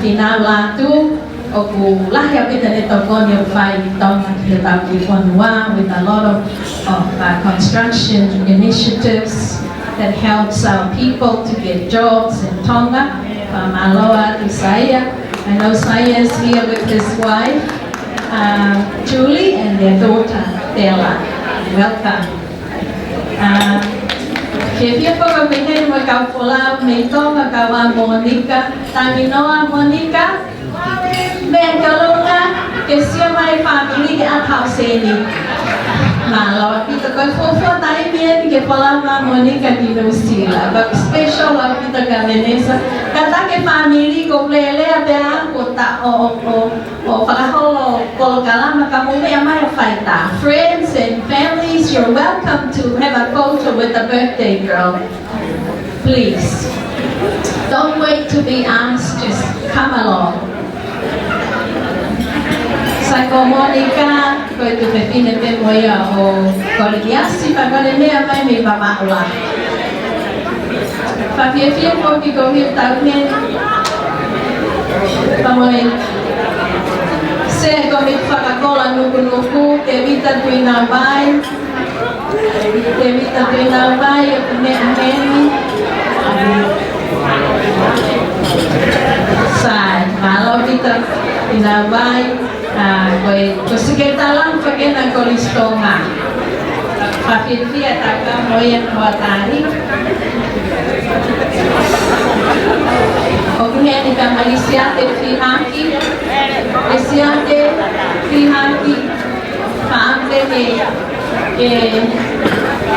final lá tu o lah ya kita ni tokon yang fai tong kita Konwa with a lot of construction initiatives that helps our people to get jobs in Tonga. Maloa to saya, I know Saya is here with his wife Julie and their daughter Stella. Welcome. Kaya po kami ngayon magkapula may Tonga kawa Monica, Taminoa Monica. Ben kalau que siya may family di atau sini. Malo kita ko fofo tayo bien que pala Monica di Nusila. But special lang kita ka Vanessa. Kata ke family ko plele abe ko ta o palaholo ko kalama kamu may may faita. Friends and families, you're welcome to have a photo with the birthday girl. Please. Don't wait to be asked, just come along. Sa Monica, ko ito pepinete mo ya o koliasi pagkalene may may pamaula. Pagkifia ko kikohit tawin pamoy se komit pakakola nuku evita tuinabay ne ameni sa malo kita inabay Kusikita lang pagin ang kolistonga. Papilpia taka mo yan watari. O kaya ni kamalisiate fihaki. Isiate fihaki. Paampe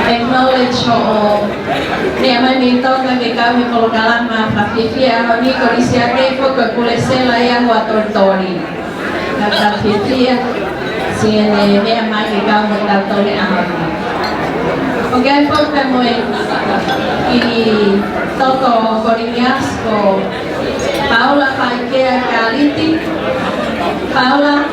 acknowledge o niya nito na kami kolokalang papilpia. Ni kolisiate po kakulesela yan watortori. Kata Fifia, si me ama que kau mengatakan apa? Okay, por favor, y toko Corinias ko Paula Paikea Kaliti, Paula,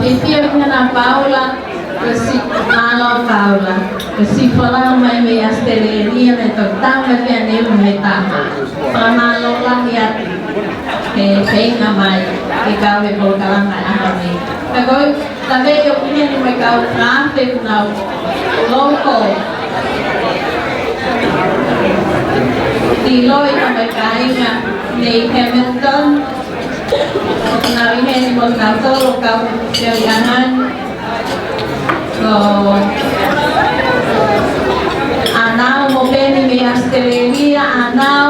Fifia na Paula, kasi malo Paula, kasi pala may asteleria me toctang me tiene meta, malo lah ya. Kaya namay, ikaw ay pagkalang na ahami. Kaya tabi yung pinili mo ikaw traffic na local. Tiloy na may kain nga ni Hamilton. Narihin mo na ito, ikaw kailangan. So, anaw mo peni may asteleria, anaw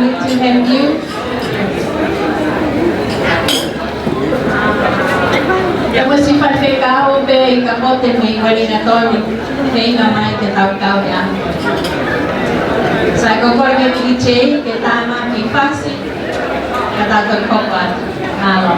public to hand you. Ya mo si Patekao be kamote may walinatori kay mamay ke tao ya. Sa ko ko ke kiche ke tama ki fasi kata ko kopat malo.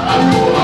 Ay,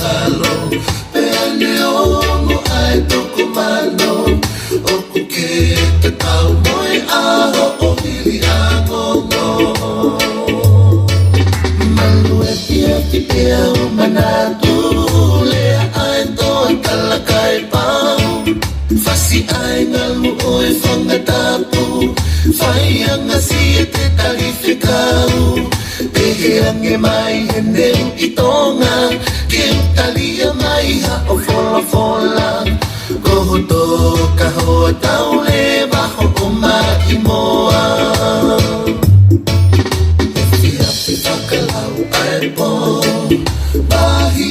ngalo Peane ongo ai toko mano Oku ke te tau moe aho o hili angongo Malu e pia ki pia o manatu Lea ai toi kalakai pau Fasi ai ngalu oe whangatapu Whaianga si e te tariwhi kau Pehe ange mai he neu i tonga Ke utalia mai ha o fola fola Koho tō ka hoa tau le waho o mai moa E whia pi whakalau ai po Pahi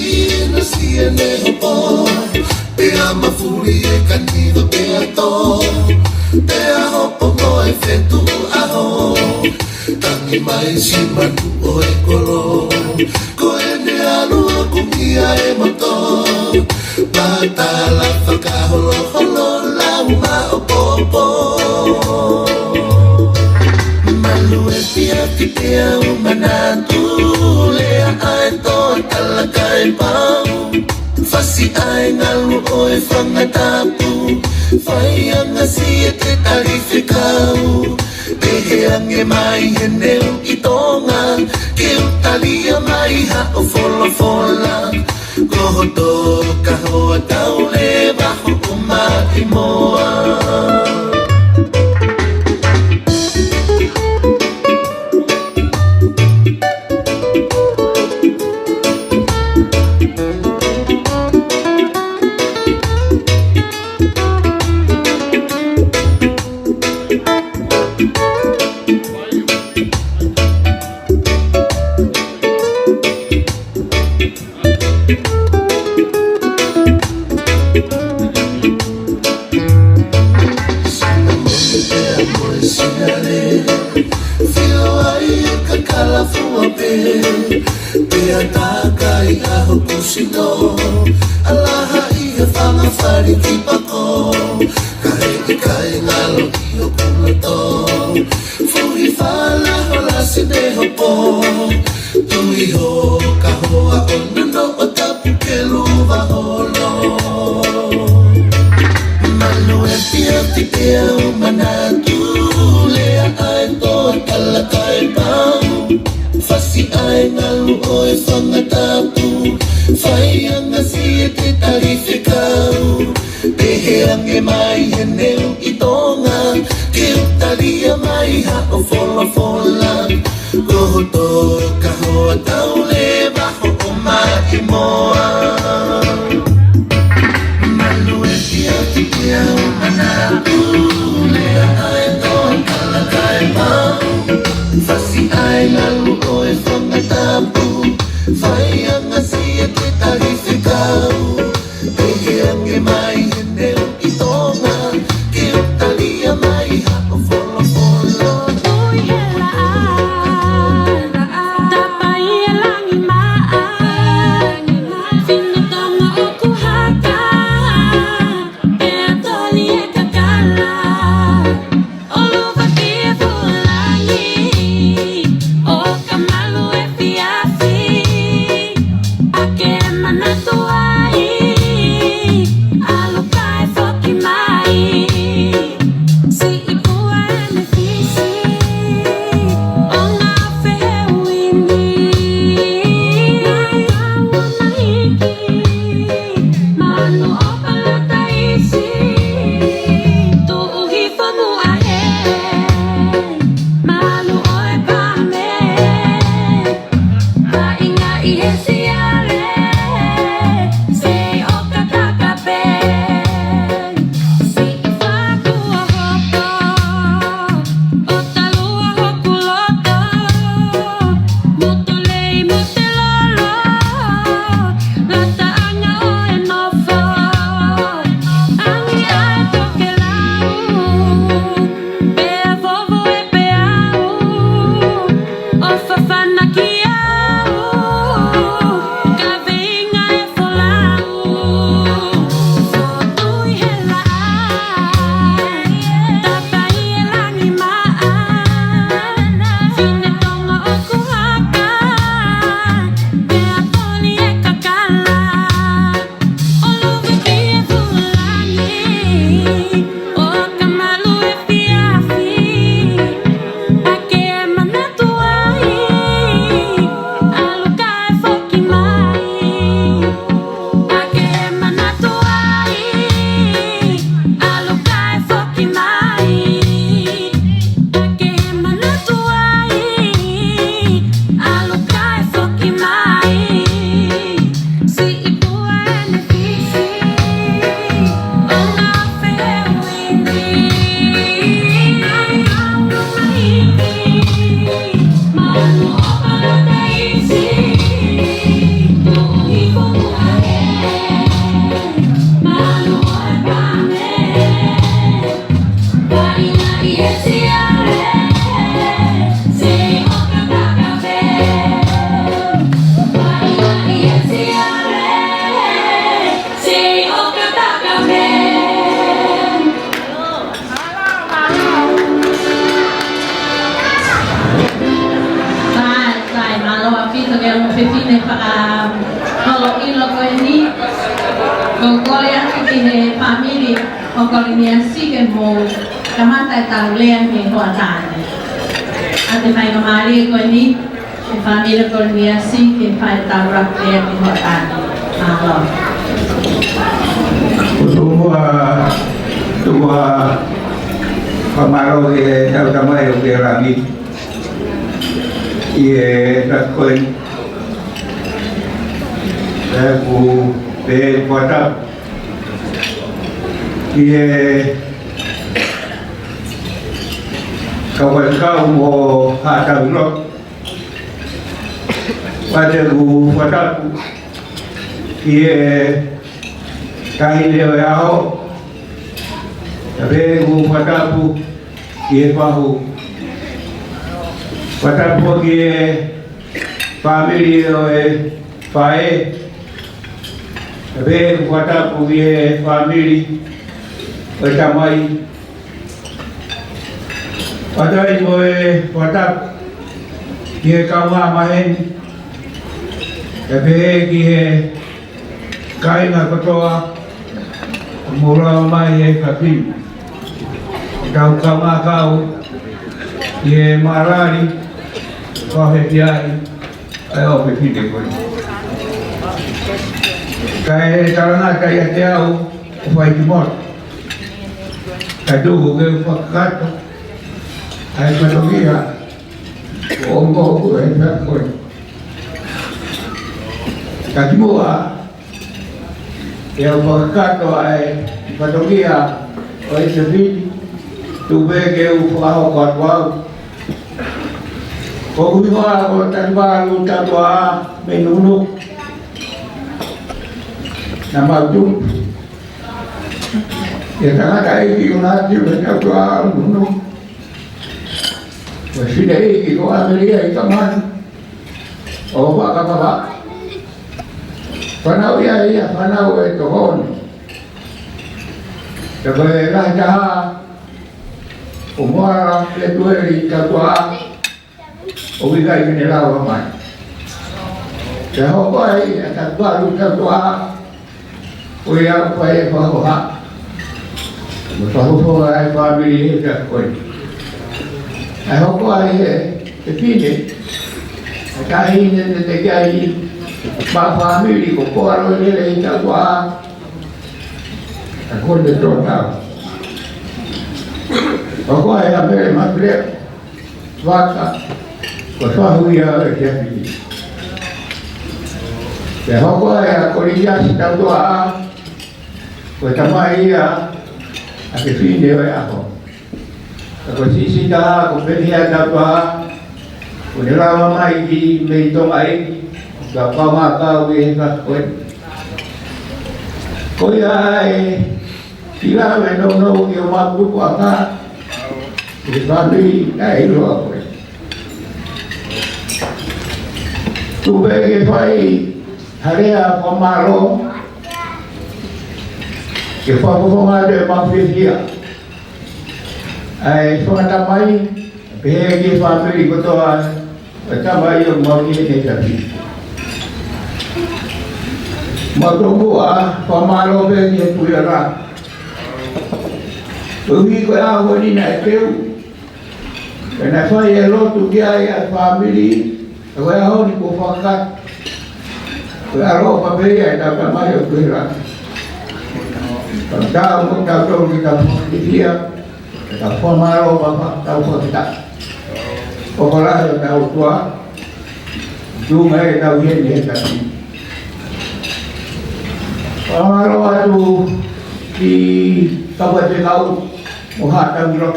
na sia ne hopo Pea mawhuri e kaniwa pea tō Pea hopo moe whetu aho Tangi mai si manu o e koro Ko e ne alua kumia e mato Patala whakaholo holo lau ma o popo Malu e pia ki pia o manatu Lea ai toi kalakai pau Fasi ai ngalu o e whangatapu Whaianga si e te tariwhi kau Pehe ange mai he neu i tonga Ke utalia mai ha o fola fola Koho tō ka hoa tau le waho o mai moa Pea takai aho kusino Alaha ia whanga whari ki pako Kai i kai ngalo i o kumato Fuhi whala hola si ne hopo Tui ho ka hoa o nano o tapu ke luwa holo Malu e pia ti pia o manatu Lea ai toa kalakai pau Fasi ai ngalu o e whangatapu Whaianga si e te tariwhi kau Pehe ange mai he neu i tonga Ke utalia mai ha o fola fola Koho tō ka hoa tau le waho o mai moa Malu e pia ki pia o manatu Lea ai toi kalakai pau Fasi ai ngalu o e whangatapu Whaianga si e te tariwhi kau Pehe ange mai he neu i tonga Ke utalia mai ha o fola fola Ui he la tapai e langi maa Whina tonga o kuhaka E atoli e kakala Oluwa ki e fulangi O ka malu e fiafi Ake manatu ai Aluka e foki mai Si ipua e me fisi O ngā whewini Nā kawana hiki Manu o palata isi Tu uhi whamu ahe Malu o e pame Ka inga i he siare Se o Família Colonia assim que faz tal rapeia que rotar tua pamaro e tau tamai o ke rami e takoi ku pe kota e kawan kau mo hata blok pada ku pada ia kai leo yao tapi ku pada ku ia bahu pada ku ia family oe pai tapi ku pada ku ia family otamai pada oe pada ia kawa mahen tapi dia kai na kotoa mura mai e kapi kau kama kau ye marari kau he piai ayo pe pite koi kai tarana kai atiau fai timor kadu ke fakato ai patogia ongo ko e koi kakimua yang berkato ai patogia oi sebi tu bege u fao kwatwa ko kuwa ko tanba lu tatwa menunu nama jum ya tanga dai ki una ti tatwa menunu wasi dai ki ko ameria ikaman o ba ka ba panau ya panau itu kon, tapi raja umur lebih tua, obigai ni lawa mai. Jauh bayi akan baru tua, uya bayi bawa, bawa bayi family kat koi. Jauh bayi kepini, kain ni tegai. Ba family ko ko aro ni le ita kwa ako de trota ako ay abe matre waka ko sa huya ke pi ke ako ay ako riya sita tua ko tamai ya ake fin de ya ako ko si da ko pelia da tua ko de la mai di me to ai gapa maka we ka koi koi ai tira we no yo ma bu kwa ka di family ai lo koi tu be ke fai harea pamaro ke fa bu ma de ma fisia ai so na mai be ke family ko to ta mai yo ma ni ne ta bi Matobua pamalo be ni tuyara. Ugi ko ya woni na teu. Kana fa ye lo tu dia ya family. Ko ya ho ni ko fakat. Ko ya ro pa be ya da ka mayo tuyara. Ta mo ta to ni ta dia. Ta pamalo pa ta ko ta. Ko la ta tua. Tu mai ta ye ni ta. Pamaro atu di kabupaten Laut Muhata Miro.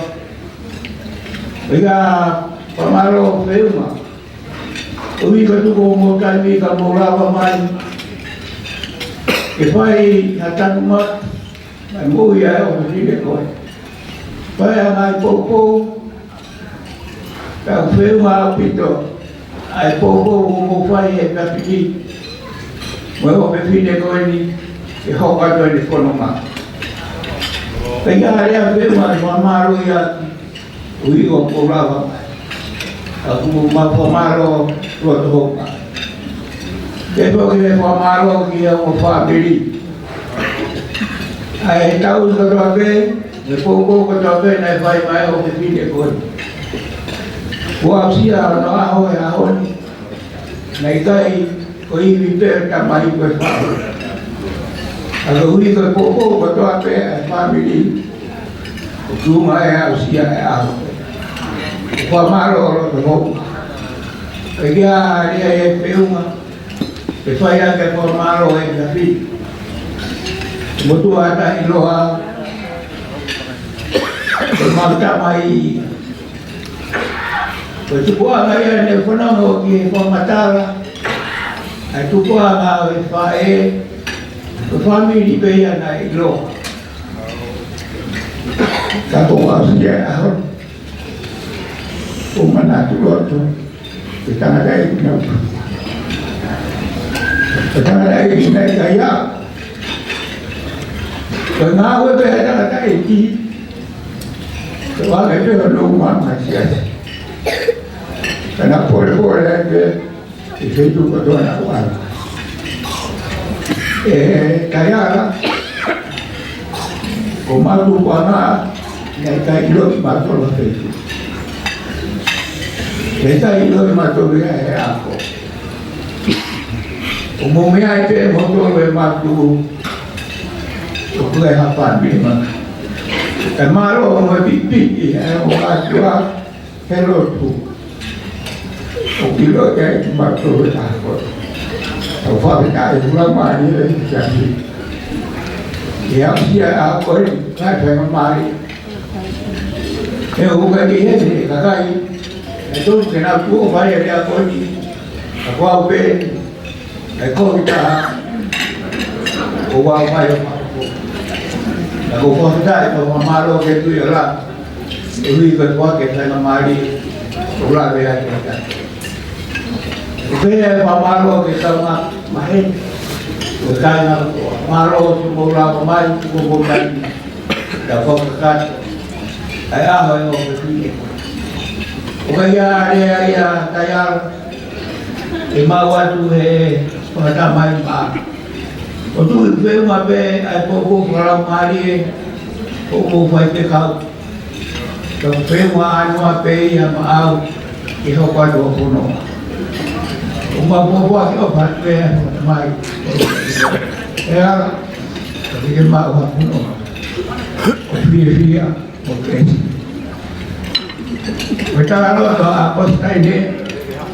Ega pamaro feuma. Umi katu ko mo kami ka mora pamai. ke pai hatan mat mai mo ya o ni le ko pai ngai popo ka feu ma pito ai popo mo pai e ka piti mo o me fine ko ni e ho ka do ni ko no ma pe ya ya feu ma maro ya ui o ko lava aku ma formaro ro to Depois que formaram que é uma família, aí está os outros depois o também não vai mais o que fica com o apsia não há o é onde nem cai o inviter também com a família agora o único pouco o também é família o que uma é apsia é a formaram o outro porque a área é feuma que foi a que formaram o Davi. Mutua ada iloha, bermakna mai. Bercuba gaya ni pernah hoki formatara, itu pun agak fae, family beya na ilo. Satu orang saja, umana tu tu, kita ada ini. Kita ada ini gaya. Kenapa kita ada ini? Sebab itu rumah masih ada. Karena boleh itu juga tuan awal. Kaya komando pana yang kaya itu masuk lagi. Kita itu masuk lagi aku. Umumnya itu motor memang Bukan apa memang. Kemaru orang pipi, orang tua hello tu. Okilo ke macam apa? Apa kita ulama ni jadi. Ya dia apa ni? Saya mari. Bukan dia ni, kakak. Itu kenapa aku bayar dia apa ni? Aku apa? Aku kita uang bayar. Aku kontak dengan malu itu ialah ini kedua kita mari ulah berat kita. Kita malu kita main, kita malu semula pemain kumpulan dapat dekat. Ayah yang berfikir. Okaya dia tayar lima waktu pada main Untuk itu mabe ai popo kalau mari popo vai pecar. Então foi ano ape ya mau iho quando puno. Uma popo aqui o parte mai. Dia mau puno. Via okey. Kita lalu apa ini?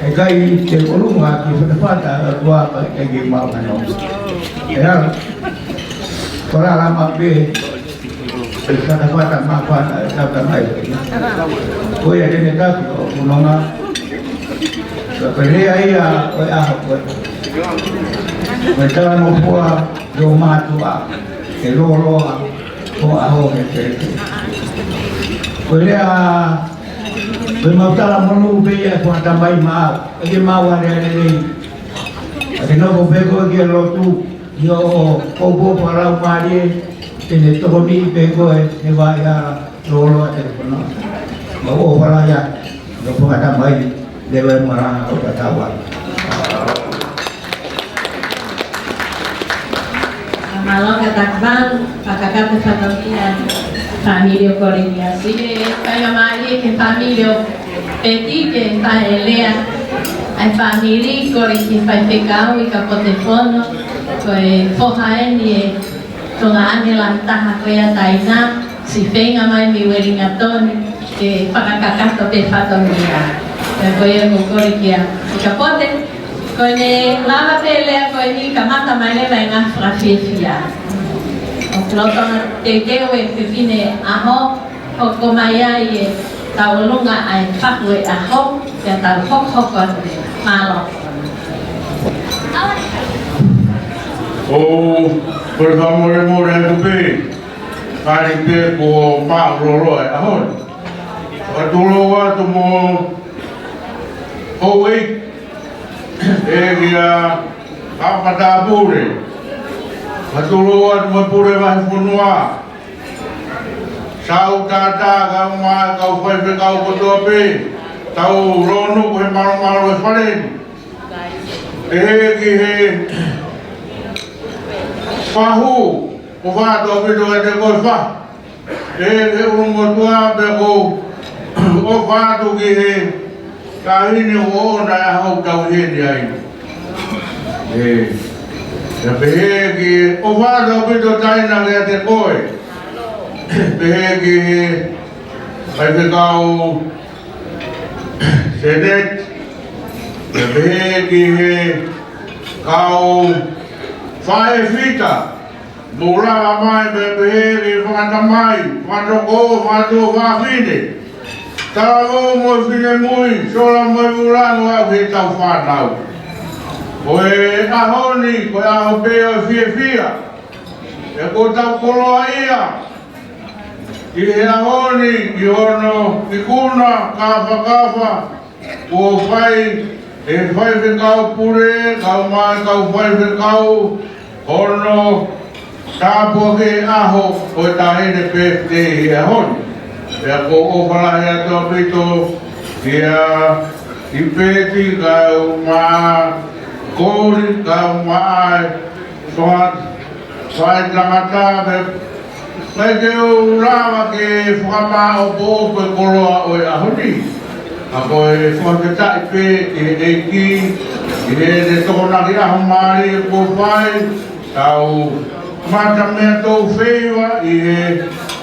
Kai te kolunga ki fata wa ka gi ma no. Ya. Para lama be kana fata ma fata ta mai. Ko ya ne ta ko nonga. Ka le ai ya ko ya ko. Kita no poa do ma tua. E lo ko a ho ke. Ko ya Bermakna menu beya ko tambay ma, agi mawa ni. Agi no bego agi lotu yo popo para mari tene tomi bego e vaya lolo telefono. Mau para ya, no ko tambay debe mara ko tawa. Malam katakban pakakate família família coreana se kaya mari que família petit que fa elea a família coreana que fa pecado e capotefono que forra ni tonga la taha kaya taina si venga mai mi weringatoni que pakakato pe família kaya mo coreana capote Kone lava pelea kone kamata mai le na frafifia. O kloto te teo e pepine aho o komaya e taulunga ai fakwe aho ya tal hok hokon malo. Oh Por favor, more tu pe. Kari pe ko pa roro e ahon. Aturo wa tu mo Oi. Egia apa da bure. Aturo wa tu mo pure wa funua. Sau tata kau ma kau fai pe kau ko to pe. Tau rono ko maro e falen. Ki he Fahu, o va do video de golfa. Un motua be o va do que kahini o na ho ka hini ai. Ya be que o va do video tai na ge te koi. Be que ai be kau sedet. Ya be que kau Fai fita, mura mai bebe, fanta mai, fanta go, fanta va fine. Tavo mo fine mui, sola mo mura no a fita fata. Oe ahoni, ko a peo fia. E ko ta kolo ia. Ki ahoni, ki ono, ki kuna, kafa. O fai pe kau pure, kau mai kau fai pe kau. Ono tapo ke aho o tahine pe te ahon. E ko o whala hea tō pito kia i pēti kau mā kōri kau mā whai tangata me mai te o rāwa ke whamā o pō pe koroa o e ahoni. A koe whakatai pe e eiki i he te tōnaki aho māri e ko whai tau mata mea tau whewa i he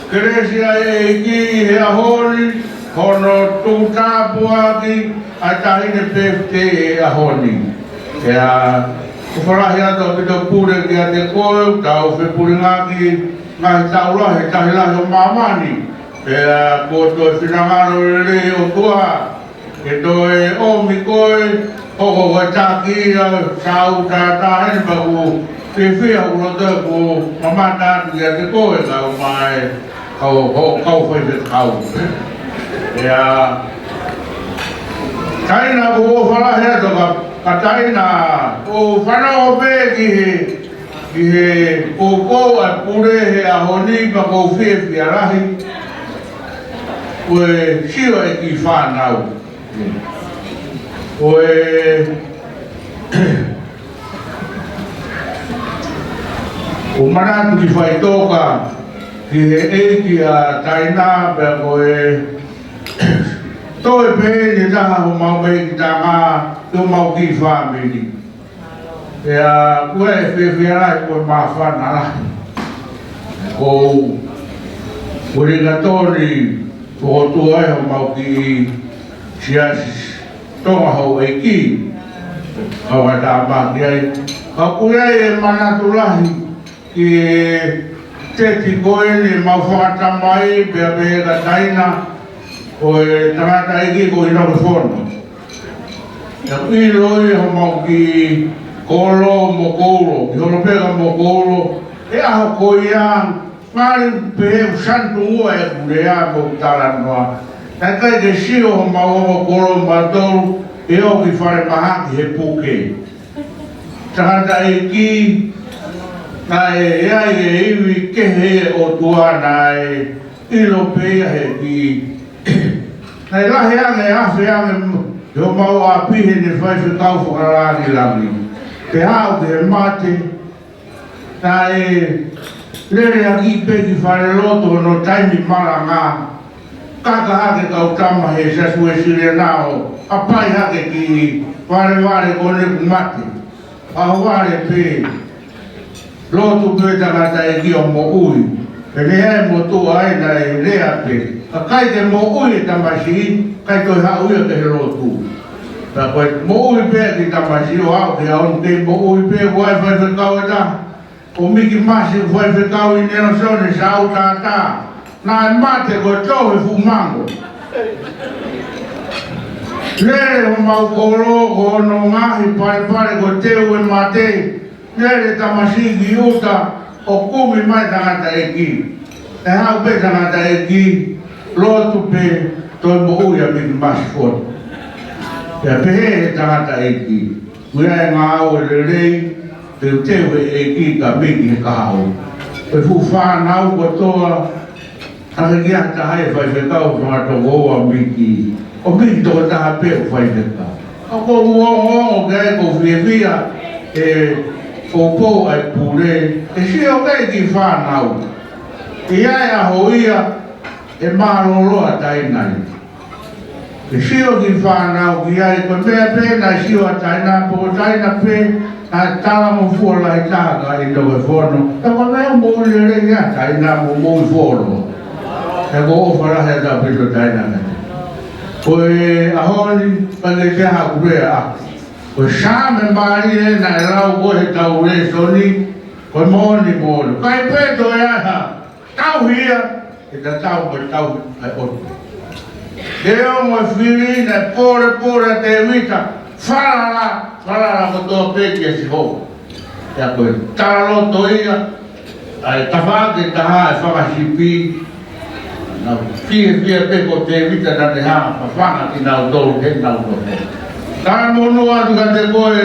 keresia e ki i he ahoni hono tū tāpua ki a tahine pefte e ahoni. Kea wharahi ato pito pure ki a te koe tau whepuri ngaki ngai tau rahe tahi lahi o mamani. Kea koto e whinangaro re o tua e toe omi koe hoko wa taki sau tātāhene paku te whia urote ko mamata ki a te koe kau mai kau whai te kau. Ea taina ko o whalahea toka ka taina o whanau pe ki he kōkō a pure he ahoni pa kou whia rahi koe sio e ki whanau. Oe o maratu ki whai tōka ki he eiki a taina pe koe toi pe ni taha ho mau mei ki tā ngā tō mau ki whamini. Ea koe e whiawhiarai koe mā whanara. Ko ringa tōni whotu ai ho mau ki siasis tonga hau e ki. Kau a tā maki ai. Ka koe e manatulahi ki teti koe ni mau whakata mai pia pia ka taina o e tangata eki ko ina ko whono. Ia kui roi ho mau ki kolo mo kouro, ki hono pega mo kouro, e aho ko ia mari pe santu ua e kurea mo taranoa. Tai kai ke sio ho mau mo kolo matoru, e o ki whare mahaki he puke. Tangata eki, na e ai e iwi kehe o tuana e ilo pea he ki. Nei lahe ange awhi ange yo mau a pihe ni whai whikau whakarani langi. Te hao ke he mate, na e lere a ki peki whare loto no taimi mara ngā. Kaka hake kau tama he sasu e sire nao, a pai hake ki ware kone ku mate. A ware pe, loto pe tangata e ki o mo ui. E rea mo tu aina e rea pe. A kai te mo ui tamasi, kai toi hau ia te he lotu. Ta koe mo ui pe ki tamasi o au ke au te mo ui pe wai whai whakau e ta. O miki masi whai whakau i nero sone sa au tātā. Nā e mate koe tau e fumango. Lere ho mau koro ko no ngahi pare ko teu e mate. Lere tamasi ki uta. o kumi mai tangata e ki. E hau pe tangata e ki, lotu pe toi mo uia mi masfot. Ia pehe he tangata e ki. Kuia e ngā au e rei, te tewe e ki ka miki he kahau. E fu whanau ko toa, ake ki ata hai whai whekau whangato goa miki. O miki toko taha pe o whai whekau. O ko uongo ke ko whiawhia e Opo ai pure, e si o kai ki whanau. E ai a hoia e maroroa tai nai. E si o ki whanau ki ai, ko mea pēna si o a tai nā, po tai nā pē, a tala mo fuola i tāka i tau e whono. E ko mea mo le rei a tai nā mo mo i whono. E ko o wharahe tā pito tai nā kate. Ko e ahoni, pake te hakurea aku. Ko shame mari e na rau ko he tau re soni ko moni moni kai peto e aha tau hia e ta tau ko tau ai o deo mo fili na pore te vita farala ko to pe ke si ho ya ko talo to ia ai tafa ke taha e fa sipi na fie pe ko te vita na te ha fa ki na do ke na do Tāna monua tu ka te koe,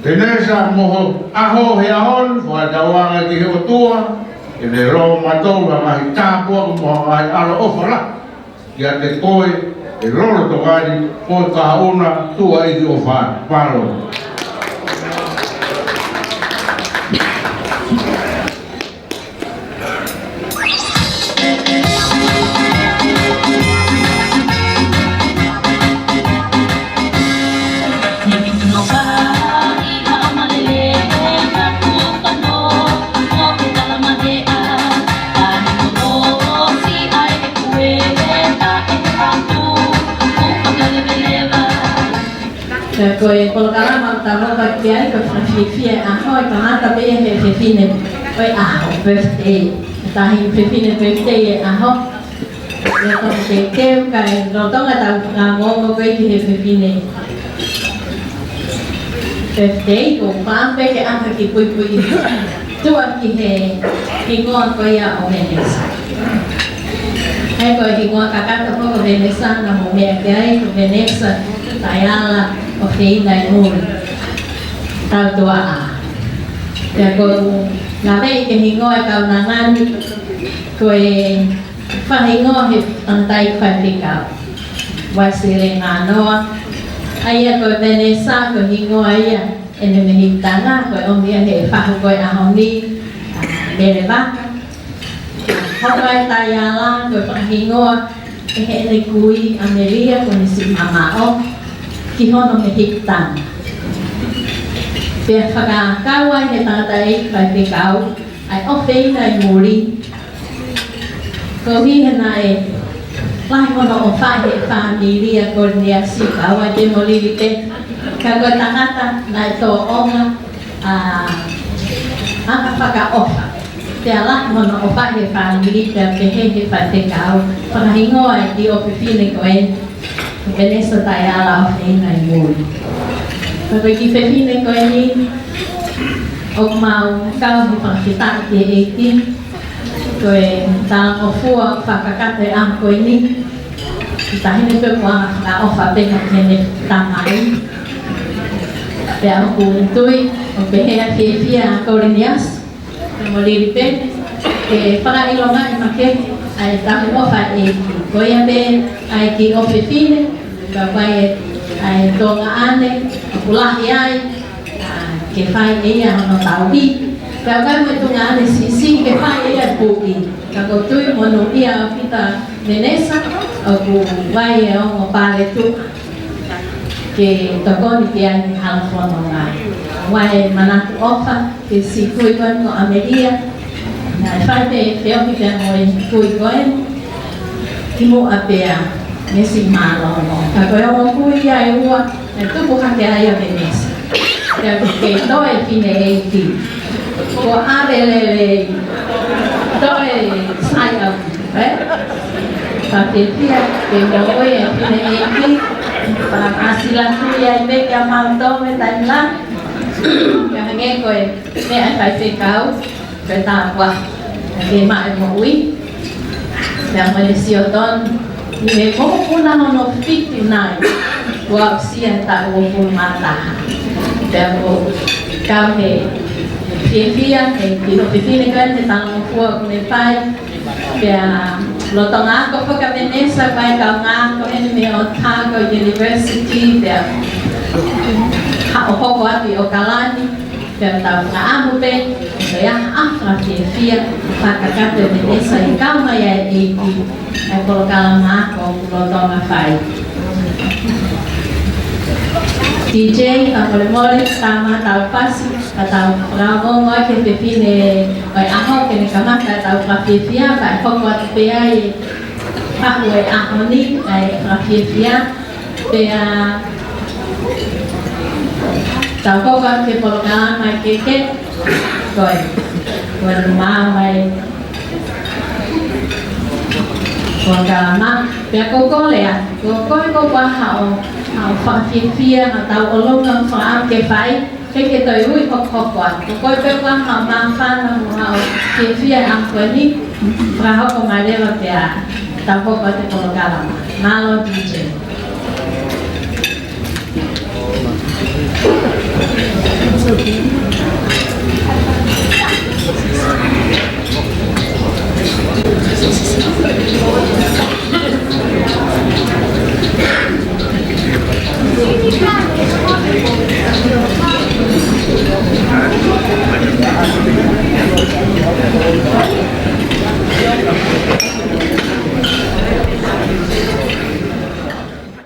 te nesa moho aho he ahon, wha tawanga ki he o tua, e le ro matoura mahi tāpua moho mahi alo ofara, kia te koe, e loro tokari, o tahauna tua i ki o whāro. Koe kolokala mautama pakiai ko whiwhia a hoi kamata pe he whiwhine oi aho birthday. Tahi whiwhine birthday e aho. Ia toku te keu kai rotonga tau ngā ngongo koe ki he whiwhine birthday ko pāmpe ke aka ki pui pui tua ki he hingoa koe ia o Venesa. Hei koe hingoa kakata poko Venesa na mo mea kai ko Venesa Tayala o Feina i Muri tau tua a Ia ko ngā mei ke hingoa e kau nangani ko e whahingoa he antai whawhikau waisire ngā noa aia ko Venesa ko hingoa ia e ne mehi tanga ko e omia he whahu koe ahoni mere waka hoko e Tayala ko e whahingoa e he ne kui Ameria ko nisi mamao ki hono me hitana. Pea whakaakaua he tangata e whaipikau, ai ofeina i Muri. Ko hihena e lahi hono o whahe whamiria ko nia sikaua te molirite. Ka koe tangata na e tō onga aka whakaofa. Pea lahi hono o whahe whamirita pe he whaipikau. Whakahingoa e ki o pipine ko e Venesa Tayala o Feina i Muri. Koe ki whiwhine koe ni, o mau kau hi whakitaki te eiti, koe tāng o fua whakakate am koe ni, ki tahine koe kua ngā ofa peka kene tamai. Pea o kūntui, o pehea whiwhia a Korinias, ke moliri pe, ke whakailonga i make, ai tahi ofa eiti. Koe a pe, ai ki o whiwhine, ka whae ai tonga ane, kulahi ai, ke whae ea hono tauhi. Ka whae mo tunga ane sisi, ke whae ea puki. Ka kotui mono ia o kita Venesa, o ku whae e ongo pare tu, ke tokoni ki ai halafono ngā. Whae manatu ofa, ke si kui koen ko Ameria, na whae te whioki te moi kui koen, ki mo a pea, nesi mālono. Ka koe o kui ai ua, e tupu hake ai a Venesa. Ka ke toe fine eiti. Ko arelele, toe sai au, ka te pia, ke moe e fine eiti, para asila tui ai meke a mautome taila, Kaya hanggang ko may ay kau bertakwa di mak mui yang Malaysia ton ni mo puna no 59 wa sia ta wo pun mata dan wo kau he Fia e kino pipine kan te tang fuak ne pai dia lo tanga ko pa Vanessa pai ka nga ko en me Otago University dia ha o ko ati o kalani dia ta nga amu pe dia afra fia pa ka ka te Vanessa e kama ya e ko kalama ko lo tanga pai DJ ang mole tama tau pasi atau ramo ngoi ke pepine oi aho ke kamaka tau kapifia ka kokot peai ahwe ahoni ai kapifia pea tau kokot ke polkala mai keke koi wan ma mai polkala ma pea koko lea koko ko pa hao phật phiền phia tàu ở lâu ngân phật kề phải cái tới lui học học quản coi cái quan họ mang phan là họ phiền phia ăn quên đi và họ có mai đây là kẻ tàu có thể có cả làm malo DJ Thank you.